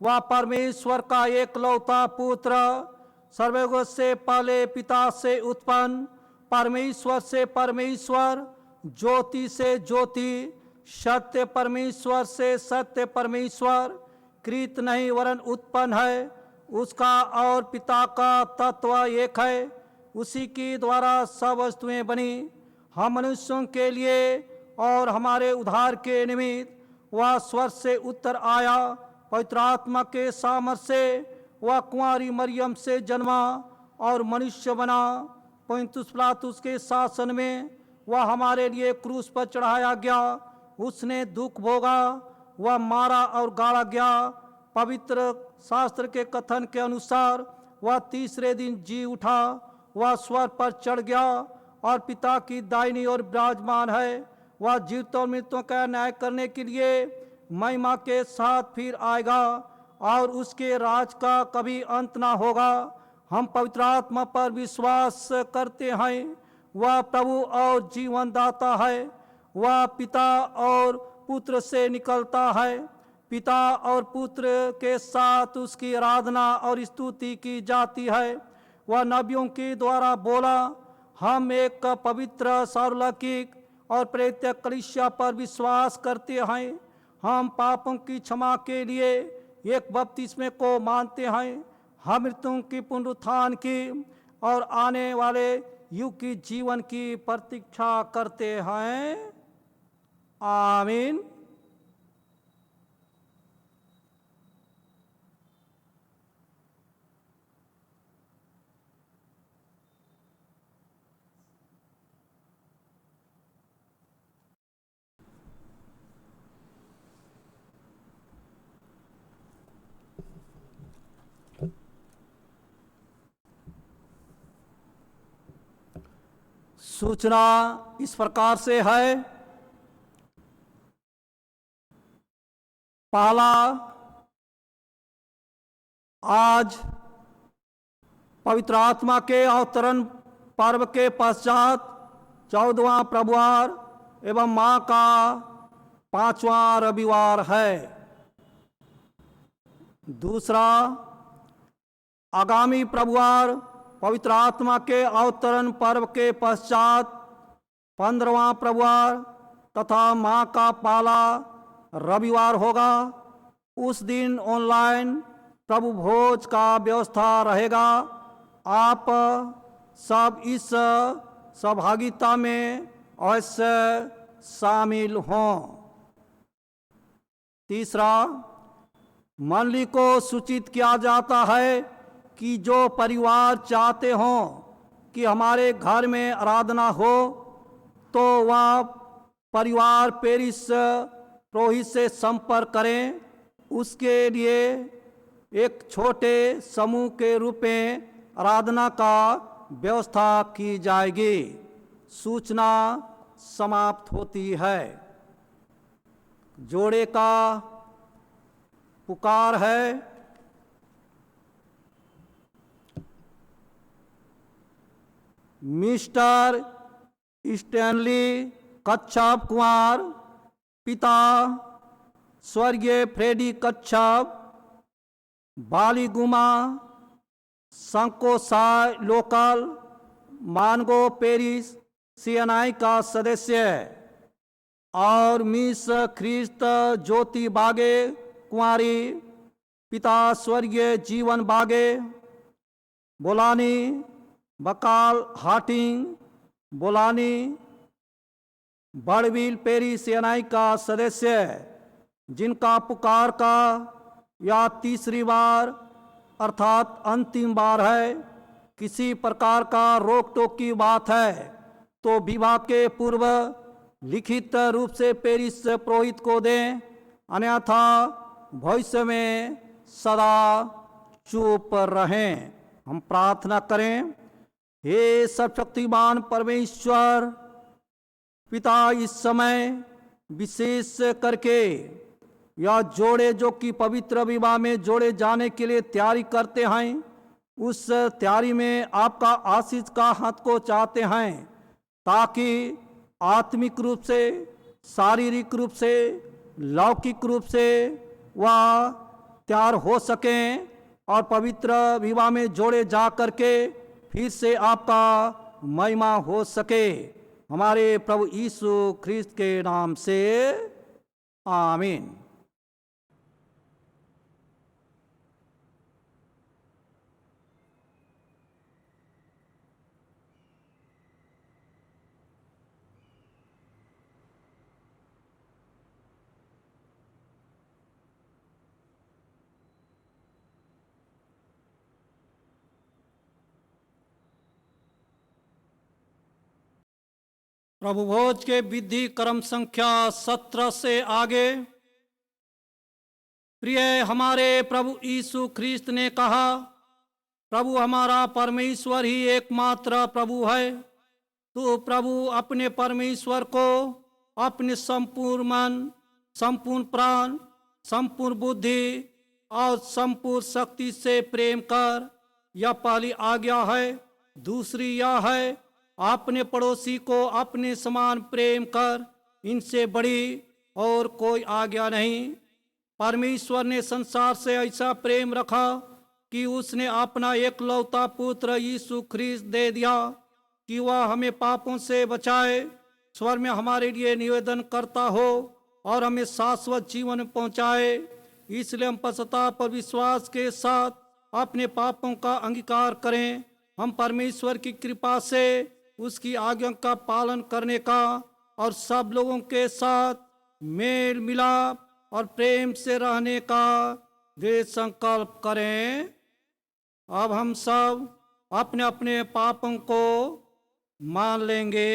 वह परमेश्वर का एकलौता पुत्र, सर्वलोक से पहले पिता से उत्पन्न, परमेश्वर से परमेश्वर, ज्योति से ज्योति, सत्य परमेश्वर से सत्य परमेश्वर, कृत नहीं वरन उत्पन्न है। उसका और पिता का तत्व एक है। उसी के द्वारा सब वस्तुएं बनी। हम मनुष्यों के लिए और हमारे उद्धार के निमित्त वह स्वर्ग से उत्तर आया। पवित्र आत्मा के सामर्थ्य से वह कुंवारी मरियम से जन्मा और मनुष्य बना। पुन्तियुस पिलातुस के शासन में वह हमारे लिए क्रूस पर चढ़ाया गया। उसने दुख भोगा, वह मारा और गाड़ा गया। पवित्र शास्त्र के कथन के अनुसार वह तीसरे दिन जी उठा। वह स्वर्ग पर चढ़ गया और पिता की दाहिनी ओर विराजमान है। वह जीवितों और मृतों का न्याय करने के लिए महिमा के साथ फिर आएगा और उसके राज का कभी अंत ना होगा। हम पवित्र आत्मा पर विश्वास करते हैं। वह प्रभु और जीवन दाता है। वह पिता और पुत्र से निकलता है। पिता और पुत्र के साथ उसकी आराधना और स्तुति की जाती है। वह नबियों के द्वारा बोला। हम एक पवित्र सार्वलौकिक और प्रेरित कलीसिया पर विश्वास करते हैं। हम पापों की क्षमा के लिए एक बपतिस्मे को मानते हैं। हम मृत्युओं की पुनरुत्थान की और आने वाले युग की जीवन की प्रतीक्षा करते हैं। आमीन। सूचना इस प्रकार से है। पहला, आज पवित्र आत्मा के अवतरण पर्व के पश्चात 14वां प्रभुवार एवं माँ का 5वां रविवार है। दूसरा, आगामी प्रभुवार पवित्र आत्मा के अवतरण पर्व के पश्चात 15वां प्रभुवार तथा माँ का पहला रविवार होगा। उस दिन ऑनलाइन प्रभु भोज का व्यवस्था रहेगा। आप सब इस सहभागिता में अवश्य शामिल हों। तीसरा, मंडली को सूचित किया जाता है कि जो परिवार चाहते हों कि हमारे घर में आराधना हो, तो वह परिवार पेरिस पुरोहित से संपर्क करें। उसके लिए एक छोटे समूह के रूप में आराधना का व्यवस्था की जाएगी। सूचना समाप्त होती है। जोड़े का पुकार है। मिस्टर स्टैनली कच्छप कुमार, पिता स्वर्गीय Freddy Kachhap, Baliguma, Sankosai local Mango parish CNI का सदस्य और मिस ख्रिस्त ज्योति बागे कुंवारी, पिता स्वर्गीय जीवन बागे बोलानी, बकाल हाटिंग बोलानी, बड़विल पेरी सीएनआई का सदस्य, जिनका पुकार का या तीसरी बार अर्थात अंतिम बार है, किसी प्रकार का रोक टोक की बात है तो विवाह के पूर्व लिखित रूप से पेरिस पुरोहित को दें, अन्यथा भविष्य में सदा चुप रहें। हम प्रार्थना करें। हे सर्वशक्तिमान परमेश्वर पिता, इस समय विशेष करके या जोड़े जो कि पवित्र विवाह में जोड़े जाने के लिए तैयारी करते हैं, उस तैयारी में आपका आशीष का हाथ को चाहते हैं, ताकि आत्मिक रूप से, शारीरिक रूप से, लौकिक रूप से वह तैयार हो सकें और पवित्र विवाह में जोड़े जा करके फिर से आपका महिमा हो सके। हमारे प्रभु यीशु ख्रिस्त के नाम से आमीन। प्रभु भोज के विधि क्रम संख्या 17 से आगे। प्रिय हमारे प्रभु यीशु ख्रिस्त ने कहा, प्रभु हमारा परमेश्वर ही एकमात्र प्रभु है। तो प्रभु अपने परमेश्वर को अपने संपूर्ण मन, संपूर्ण प्राण, संपूर्ण बुद्धि और संपूर्ण शक्ति से प्रेम कर, यह पहली आज्ञा है। दूसरी यह है, अपने पड़ोसी को अपने समान प्रेम कर। इनसे बड़ी और कोई आज्ञा नहीं। परमेश्वर ने संसार से ऐसा प्रेम रखा कि उसने अपना एकलौता पुत्र यीशु ख्रिस्त दे दिया कि वह हमें पापों से बचाए, स्वर्ग में हमारे लिए निवेदन करता हो और हमें शाश्वत जीवन पहुंचाए। इसलिए हम पश्चाताप और विश्वास के साथ अपने पापों का अंगीकार करें। हम परमेश्वर की कृपा से उसकी आज्ञा का पालन करने का और सब लोगों के साथ मेल मिलाप और प्रेम से रहने का दृढ़ संकल्प करें। अब हम सब अपने अपने पापों को मान लेंगे।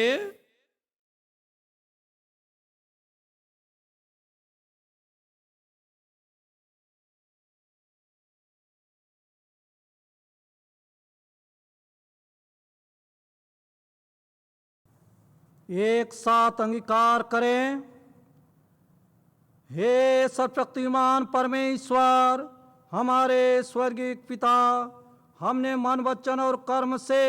एक साथ अंगीकार करें। हे सर्वशक्तिमान परमेश्वर, हमारे स्वर्गीय पिता, हमने मन, वचन और कर्म से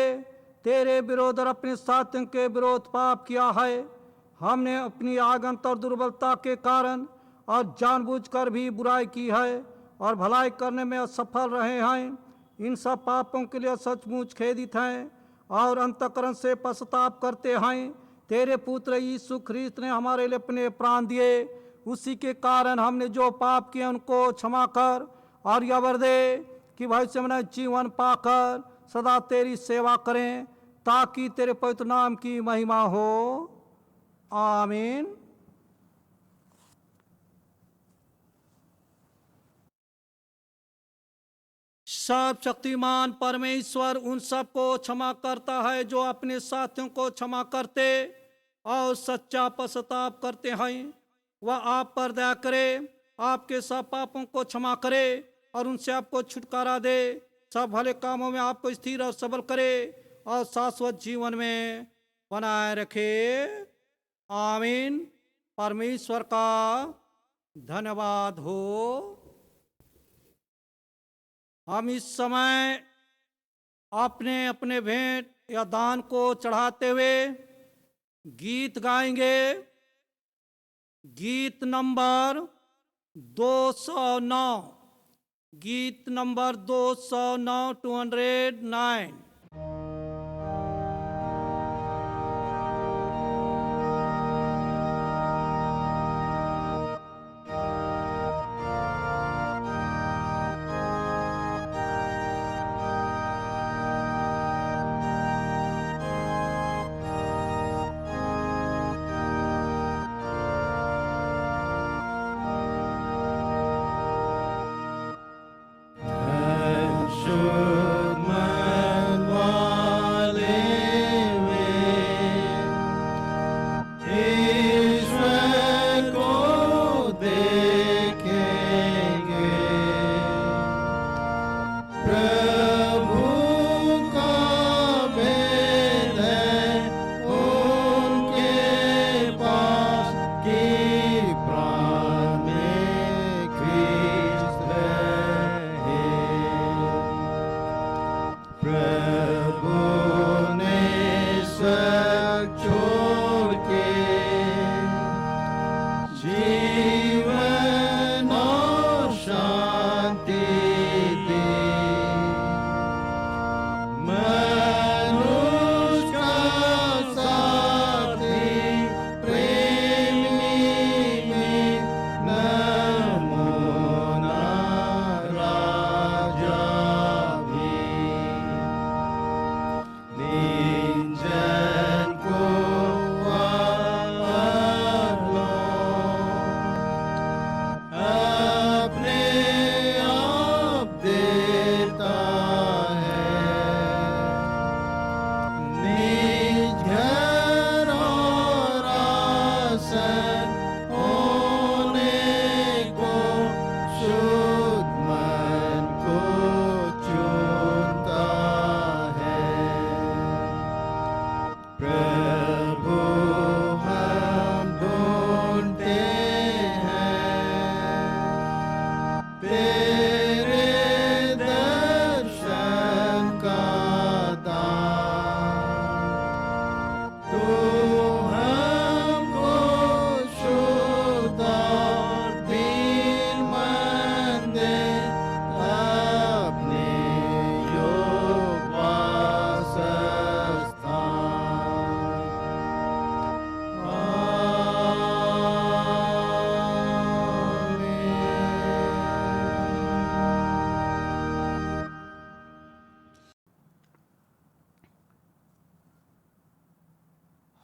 तेरे विरोध और अपने साथियों के विरोध पाप किया है। हमने अपनी आगंत और दुर्बलता के कारण और जानबूझकर भी बुराई की है और भलाई करने में असफल रहे हैं। इन सब पापों के लिए सचमुच खेदित हैं और अंतःकरण से पश्चाताप करते हैं। तेरे पुत्र यीशु ख्रिस्त ने हमारे लिए अपने प्राण दिए। उसी के कारण हमने जो पाप किए उनको क्षमा कर और यह वर दे कि भविष्य में जीवन पाकर सदा तेरी सेवा करें, ताकि तेरे पवित्र नाम की महिमा हो। आमीन। सर्वशक्तिमान परमेश्वर उन सब को क्षमा करता है जो अपने साथियों को क्षमा करते और सच्चा पश्चाताप करते हैं। वह आप पर दया करे, आपके सब पापों को क्षमा करे और उनसे आपको छुटकारा दे, सब भले कामों में आपको स्थिर और सबल करे और शाश्वत जीवन में बनाए रखे। आमीन। परमेश्वर का धन्यवाद हो। हम इस समय अपने अपने भेंट या दान को चढ़ाते हुए गीत गाएंगे। गीत नंबर 209। गीत नंबर 209 209।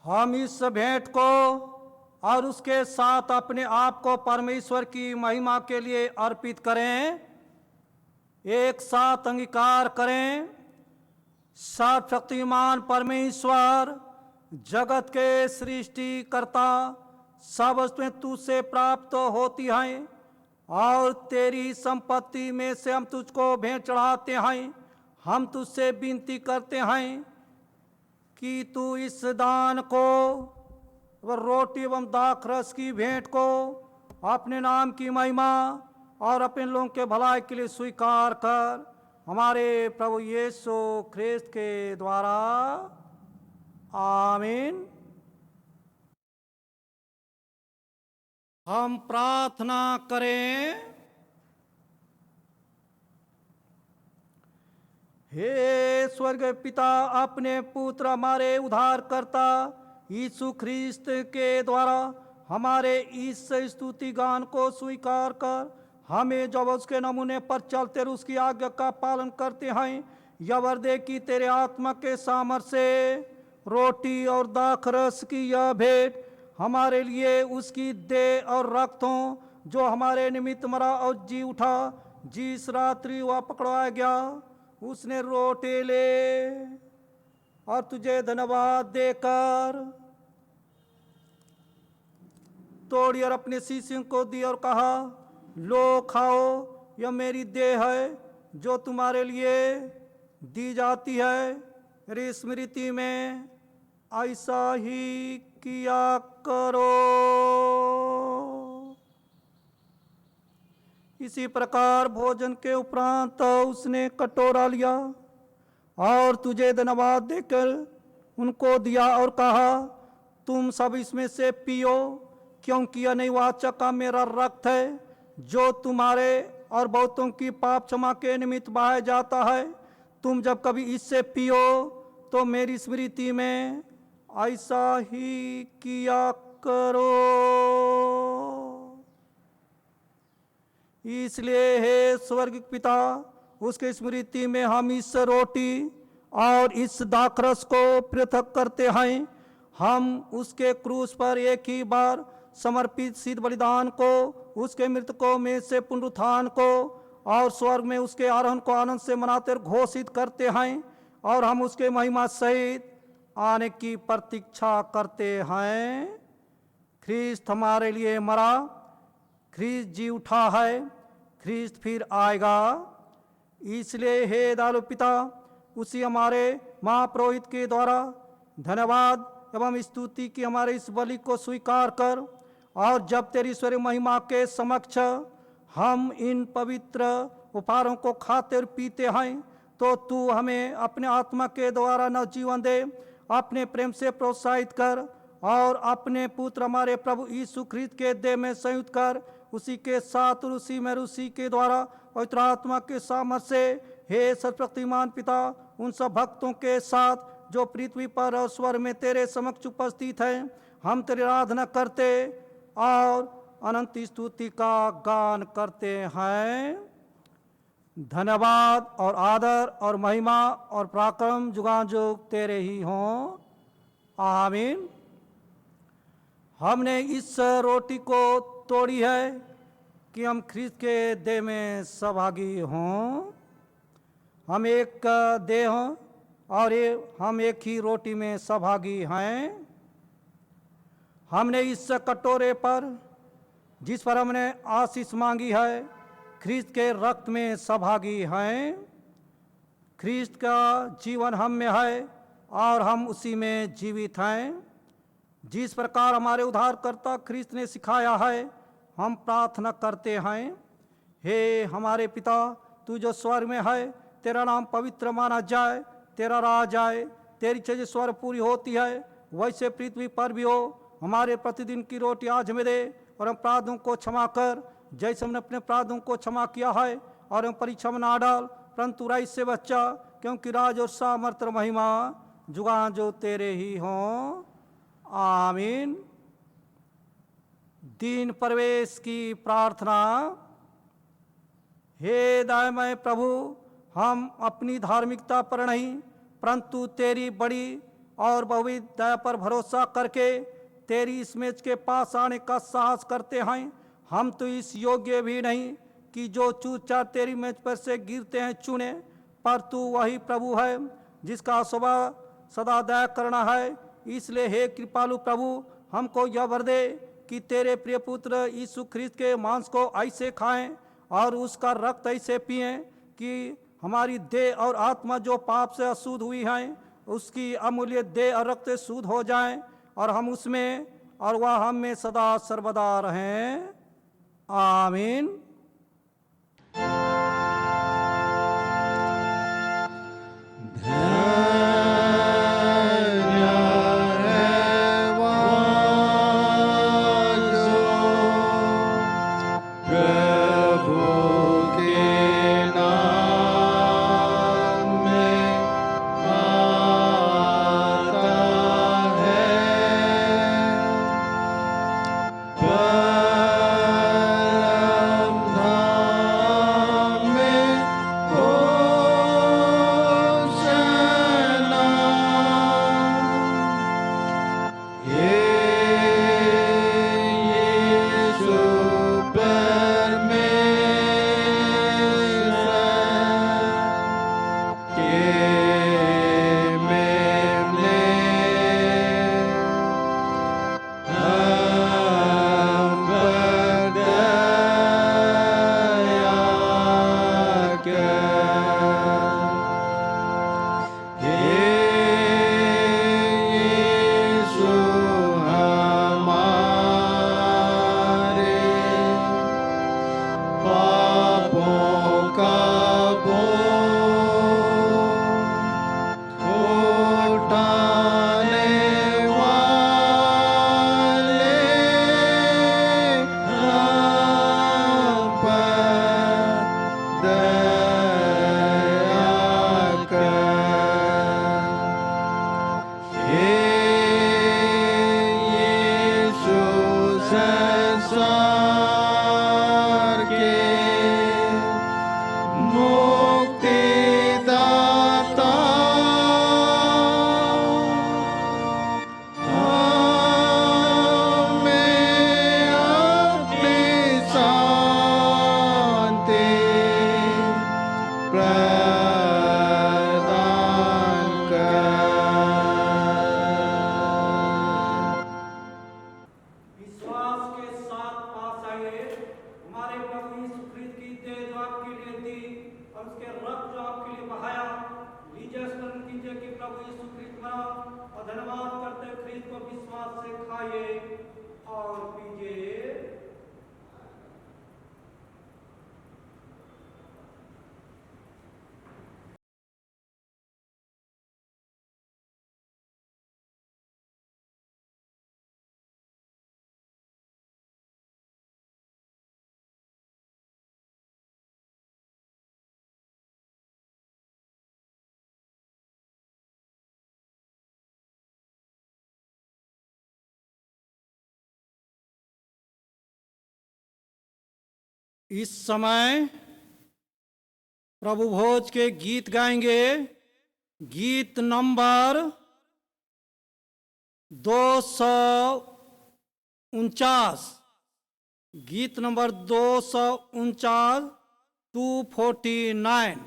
हम इस भेंट को और उसके साथ अपने आप को परमेश्वर की महिमा के लिए अर्पित करें। एक साथ अंगीकार करें। सर्वशक्तिमान परमेश्वर, जगत के सृष्टिकर्ता, सब वस्तुएं तुझसे प्राप्त होती हैं और तेरी संपत्ति में से हम तुझको भेंट चढ़ाते हैं। हम तुझसे विनती करते हैं कि तू इस दान को, रोटी एवं दाखरस की भेंट को अपने नाम की महिमा और अपने लोगों के भलाई के लिए स्वीकार कर, हमारे प्रभु यीशु ख्रिस्त के द्वारा। आमीन। हम प्रार्थना करें। हे स्वर्ग पिता, अपने पुत्र हमारे उद्धारकर्ता यीशु ख्रिस्त के द्वारा हमारे इस स्तुति गान को स्वीकार कर हमें जब उसके नमूने पर चलते हुए उसकी आज्ञा का पालन करते हैं, यह वर दे कि तेरे आत्मा के सामर्थ्य से रोटी और दाखरस की यह भेंट हमारे लिए उसकी देह और रक्त हो, जो हमारे निमित्त मरा और जी उठा। जिस रात्रि वह पकड़ाया गया, उसने रोटी ले और तुझे धन्यवाद देकर तोड़ी और अपने शिष्यों को दी और कहा, लो खाओ, यह मेरी देह है जो तुम्हारे लिए दी जाती है। मेरी स्मृति में ऐसा ही किया करो। इसी प्रकार भोजन के उपरांत उसने कटोरा लिया और तुझे धन्यवाद देकर उनको दिया और कहा, तुम सब इसमें से पियो, क्योंकि यह नई वाचा का मेरा रक्त है जो तुम्हारे और बहुतों की पाप क्षमा के निमित्त बहाया जाता है। तुम जब कभी इससे पियो तो मेरी स्मृति में ऐसा ही किया करो। इसलिए हे स्वर्ग पिता, उसके स्मृति में हम इस रोटी और इस दाखरस को पृथक करते हैं। हम उसके क्रूस पर एक ही बार समर्पित सिद्ध बलिदान को, उसके मृतकों में से पुनरुत्थान को और स्वर्ग में उसके आरोहण को आनंद से मनाते घोषित करते हैं। और हम उसके महिमा सहित आने की प्रतीक्षा करते हैं। ख्रीस्त हमारे लिए मरा, ख्रीस्त जी उठा है, ख्रीस्त फिर आएगा। इसलिए हे दयालु पिता, उसी हमारे महापुरोहित के द्वारा धन्यवाद एवं स्तुति की हमारे इस बलि को स्वीकार कर, और जब तेरी ईश्वरीय महिमा के समक्ष हम इन पवित्र उपहारों को खाते और पीते हैं, तो तू हमें अपने आत्मा के द्वारा नवजीवन दे, अपने प्रेम से प्रोत्साहित कर और अपने पुत्र हमारे प्रभु यीशु ख्रीस्त के देह में संयुक्त कर, उसी के साथ और उसी में उसी के द्वारा पवित्र आत्मा के सामर्थ्य से हे सर्वशक्तिमान पिता, उन सब भक्तों के साथ जो पृथ्वी पर और स्वर्ग में तेरे समक्ष उपस्थित हैं, हम तेरी आराधना करते और अनंत स्तुति का गान करते हैं। धन्यवाद और आदर और महिमा और पराक्रम जुगाजुग तेरे ही हों। आमीन। हमने इस रोटी को तोड़ी है कि हम ख्रीस्त के देह में सहभागी हों। हम एक देह हों और हम एक ही रोटी में सहभागी हैं। हमने इस कटोरे पर, जिस पर हमने आशीष मांगी है, ख्रीस्त के रक्त में सहभागी हैं। ख्रीस्त का जीवन हम में है और हम उसी में जीवित हैं। जिस प्रकार हमारे उद्धारकर्ता ख्रीस्त ने सिखाया है, हम प्रार्थना करते हैं। हे हमारे पिता, तू जो स्वर्ग में है, तेरा नाम पवित्र माना जाए, तेरा राज आए, तेरी इच्छा स्वर्ग पूरी होती है वैसे पृथ्वी पर भी हो। हमारे प्रतिदिन की रोटी आज हमें दे, और हम अपराधों को क्षमा कर जैसे हमने अपने अपराधों को क्षमा किया है, और हम परीक्षा में ना डाल परंतु बुराई से बच्चा, क्योंकि राज और सामर्थ और महिमा जुगां जो तेरे ही हों। आमीन। दीन प्रवेश की प्रार्थना। हे दयामय प्रभु, हम अपनी धार्मिकता पर नहीं परंतु तेरी बड़ी और बहुविध दया पर भरोसा करके तेरी इस मेज के पास आने का साहस करते हैं। हम तो इस योग्य भी नहीं कि जो चूर-चार तेरी मेज पर से गिरते हैं चुने, पर तू वही प्रभु है जिसका स्वभाव सदा दया करना है। इसलिए हे कृपालु प्रभु, हमको यह वर दे कि तेरे प्रिय पुत्र यीशु ख्रीस्त के मांस को ऐसे खाएं और उसका रक्त ऐसे पिएं कि हमारी देह और आत्मा जो पाप से अशुद्ध हुई हैं, उसकी अमूल्य देह और रक्त से शुद्ध हो जाएं, और हम उसमें और वह हम में सदा सर्वदा रहें। आमीन। संसार के मुक्तिदाता हमें अपनी शांति प्रदान कर। विश्वास के साथ पास आइए। हमारे प्रभु यीशु ख्रीस्त की देह जो आपके लिए दी और उसके रक्त जो आपके लिए बहाया, लीजिए स्मरण कीजिए कि प्रभु यीशु ख्रीस्त मरा और धन्यवाद करते ख्रीस्त को विश्वास से खाइए और पीजिए। इस समय प्रभु भोज के गीत गाएंगे। गीत नंबर 249, गीत नंबर 249, 249।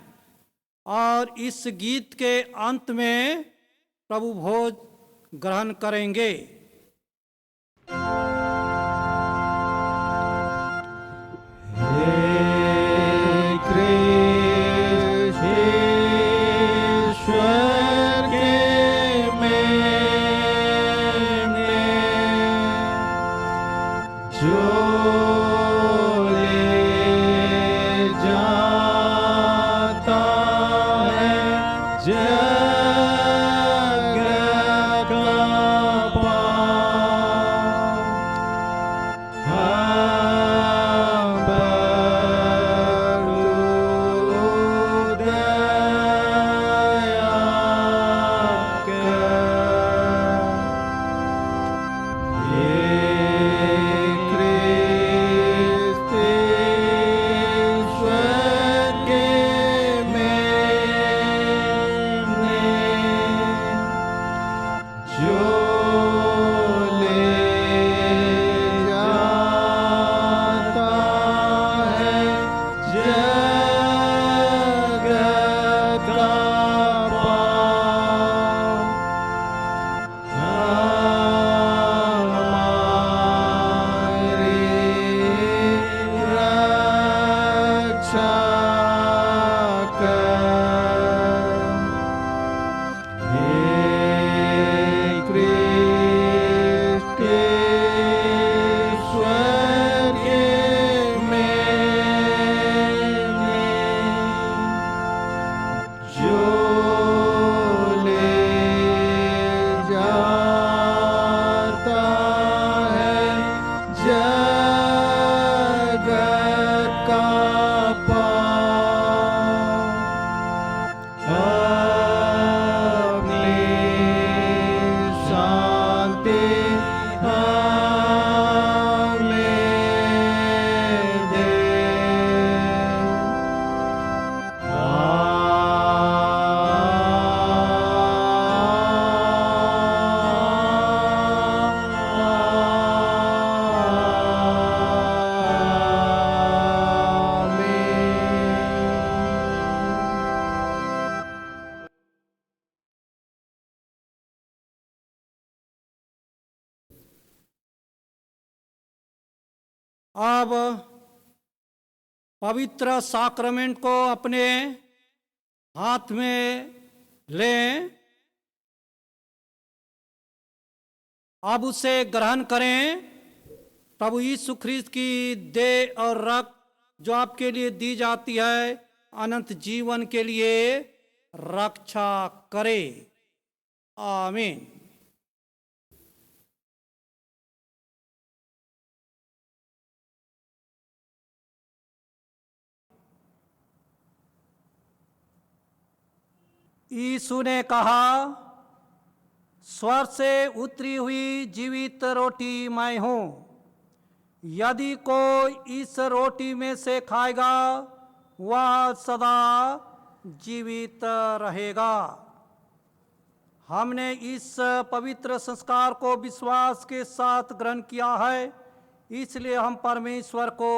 और इस गीत के अंत में प्रभु भोज ग्रहण करेंगे। ईश्वर के मेमने जो ले जाता है जगत का पार, हम बरु दया कर। हे क्रिस्त ईश्वर के मेमने जो ले जाता है जगत का पार, हमारी रक्षा कर। हे क्रिस्त ईश्वर के मेमने जो ले जाता है जगत का पार, अपनी शांति हमें दे। अब पवित्र साक्रमेंट को अपने हाथ में लें। अब उसे ग्रहण करें। प्रभु यीशु ख्रीस्त की देह और रक्त जो आपके लिए दी जाती है अनंत जीवन के लिए रक्षा करे। आमीन। यीशु ने कहा, स्वर्ग से उतरी हुई जीवित रोटी मैं हूँ। यदि कोई इस रोटी में से खाएगा वह सदा जीवित रहेगा। हमने इस पवित्र संस्कार को विश्वास के साथ ग्रहण किया है, इसलिए हम परमेश्वर को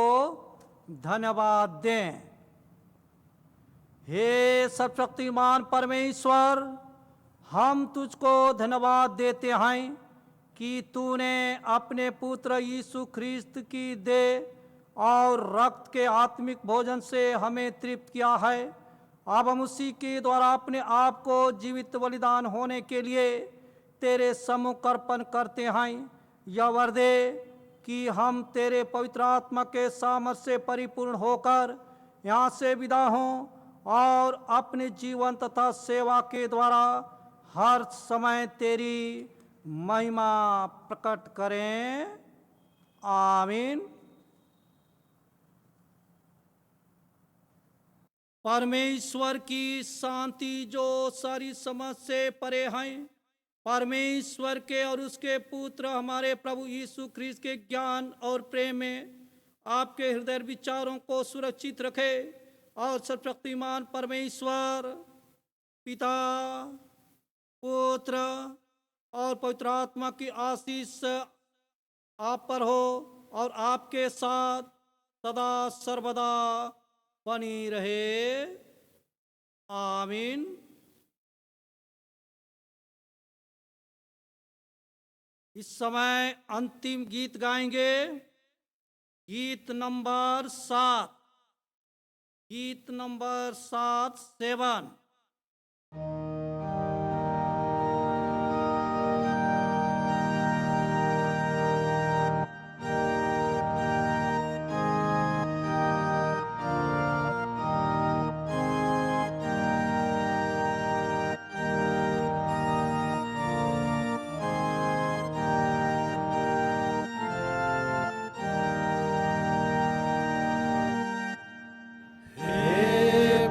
धन्यवाद दें। हे सर्वशक्तिमान परमेश्वर, हम तुझको धन्यवाद देते हैं कि तूने अपने पुत्र यीशु ख्रिस्त की देह और रक्त के आत्मिक भोजन से हमें तृप्त किया है। अब हम उसी के द्वारा अपने आप को जीवित बलिदान होने के लिए तेरे सम्मुख अर्पण करते हैं। यह वर दे कि हम तेरे पवित्र आत्मा के सामर्थ्य से परिपूर्ण होकर यहाँ से विदा हों और अपने जीवन तथा सेवा के द्वारा हर समय तेरी महिमा प्रकट करें। आमीन। परमेश्वर की शांति जो सारी समझ से परे है, परमेश्वर के और उसके पुत्र हमारे प्रभु यीशु ख्रिस्त के ज्ञान और प्रेम में आपके हृदय विचारों को सुरक्षित रखे और सर्वशक्तिमान परमेश्वर पिता, पुत्र और पवित्र आत्मा की आशीष आप पर हो और आपके साथ सदा सर्वदा बनी रहे। आमीन। इस समय अंतिम गीत गाएंगे, गीत नंबर 7, गीत नंबर 7।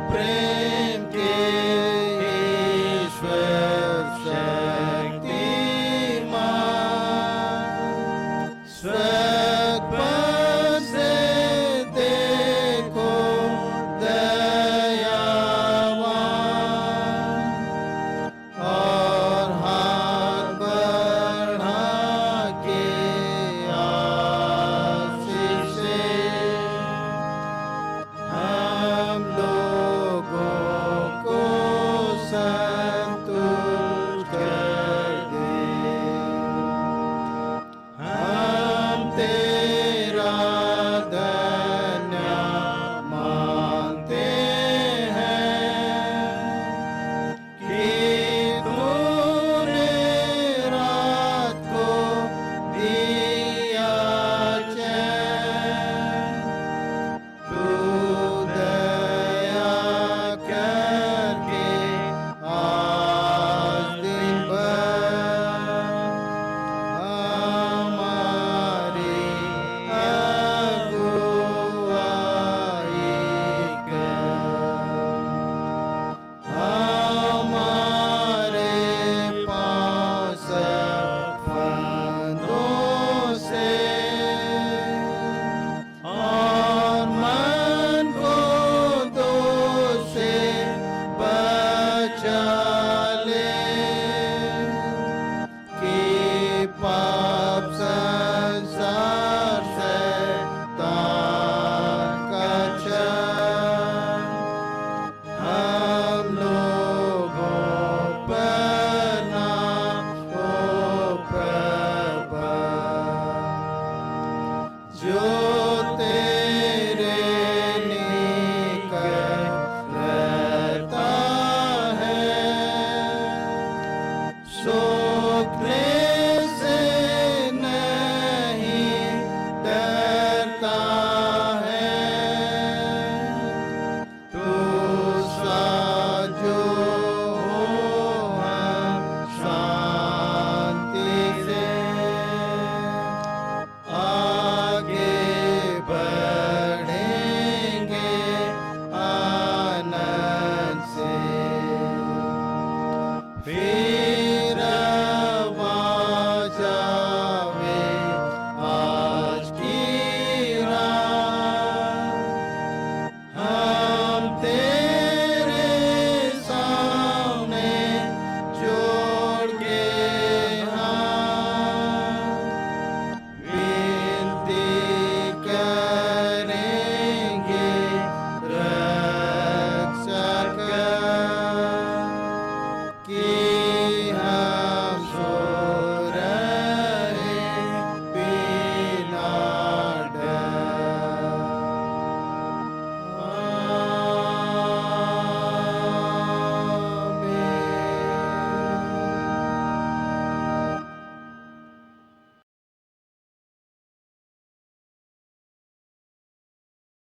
प्रेम के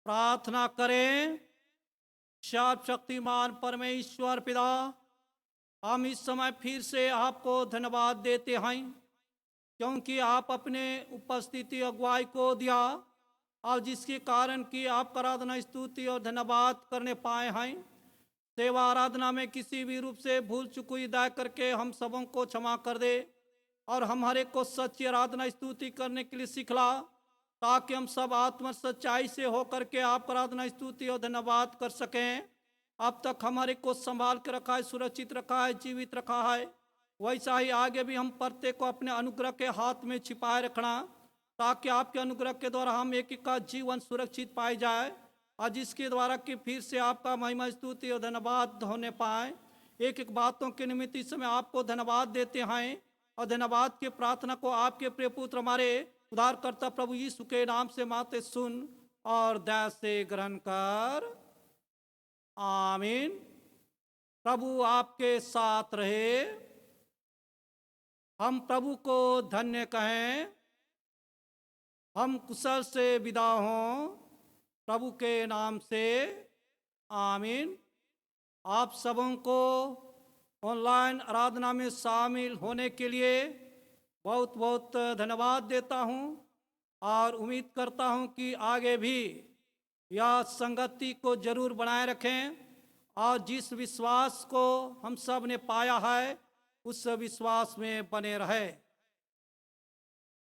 प्रार्थना करें। सर्वशक्तिमान परमेश्वर पिता, हम इस समय फिर से आपको धन्यवाद देते हैं, क्योंकि आप अपने उपस्थिति अगुवाई को दिया और जिसके कारण कि आपका आराधना स्तुति और धन्यवाद करने पाए हैं। सेवा आराधना में किसी भी रूप से भूल चूक हुई दया करके हम सबों को क्षमा कर दे और हम हर एक को सच्ची आराधना स्तुति करने के लिए सिखला, ताकि हम सब आत्म सच्चाई से होकर के आपका आराधना स्तुति और धन्यवाद कर सकें। अब तक हमारे को संभाल के रखा है, सुरक्षित रखा है, जीवित रखा है, वैसा ही आगे भी हम प्रत्येक को अपने अनुग्रह के हाथ में छिपाए रखना, ताकि आपके अनुग्रह के द्वारा हम एक एक का जीवन सुरक्षित पाए जाए और जिसके द्वारा कि फिर से आपका महिमा स्तुति और धन्यवाद होने पाए। एक एक बातों के निमित्त इस समय आपको धन्यवाद देते हैं और धन्यवाद के प्रार्थना को आपके प्रिय पुत्र हमारे उद्धारकर्ता प्रभु यीशु के नाम से माते सुन और दया से ग्रहण कर। आमीन। प्रभु आपके साथ रहे। हम प्रभु को धन्य कहें। हम कुशल से विदा हों प्रभु के नाम से। आमीन। आप सबों को ऑनलाइन आराधना में शामिल होने के लिए बहुत बहुत धन्यवाद देता हूं और उम्मीद करता हूं कि आगे भी यह संगति को जरूर बनाए रखें और जिस विश्वास को हम सब ने पाया है उस विश्वास में बने रहे।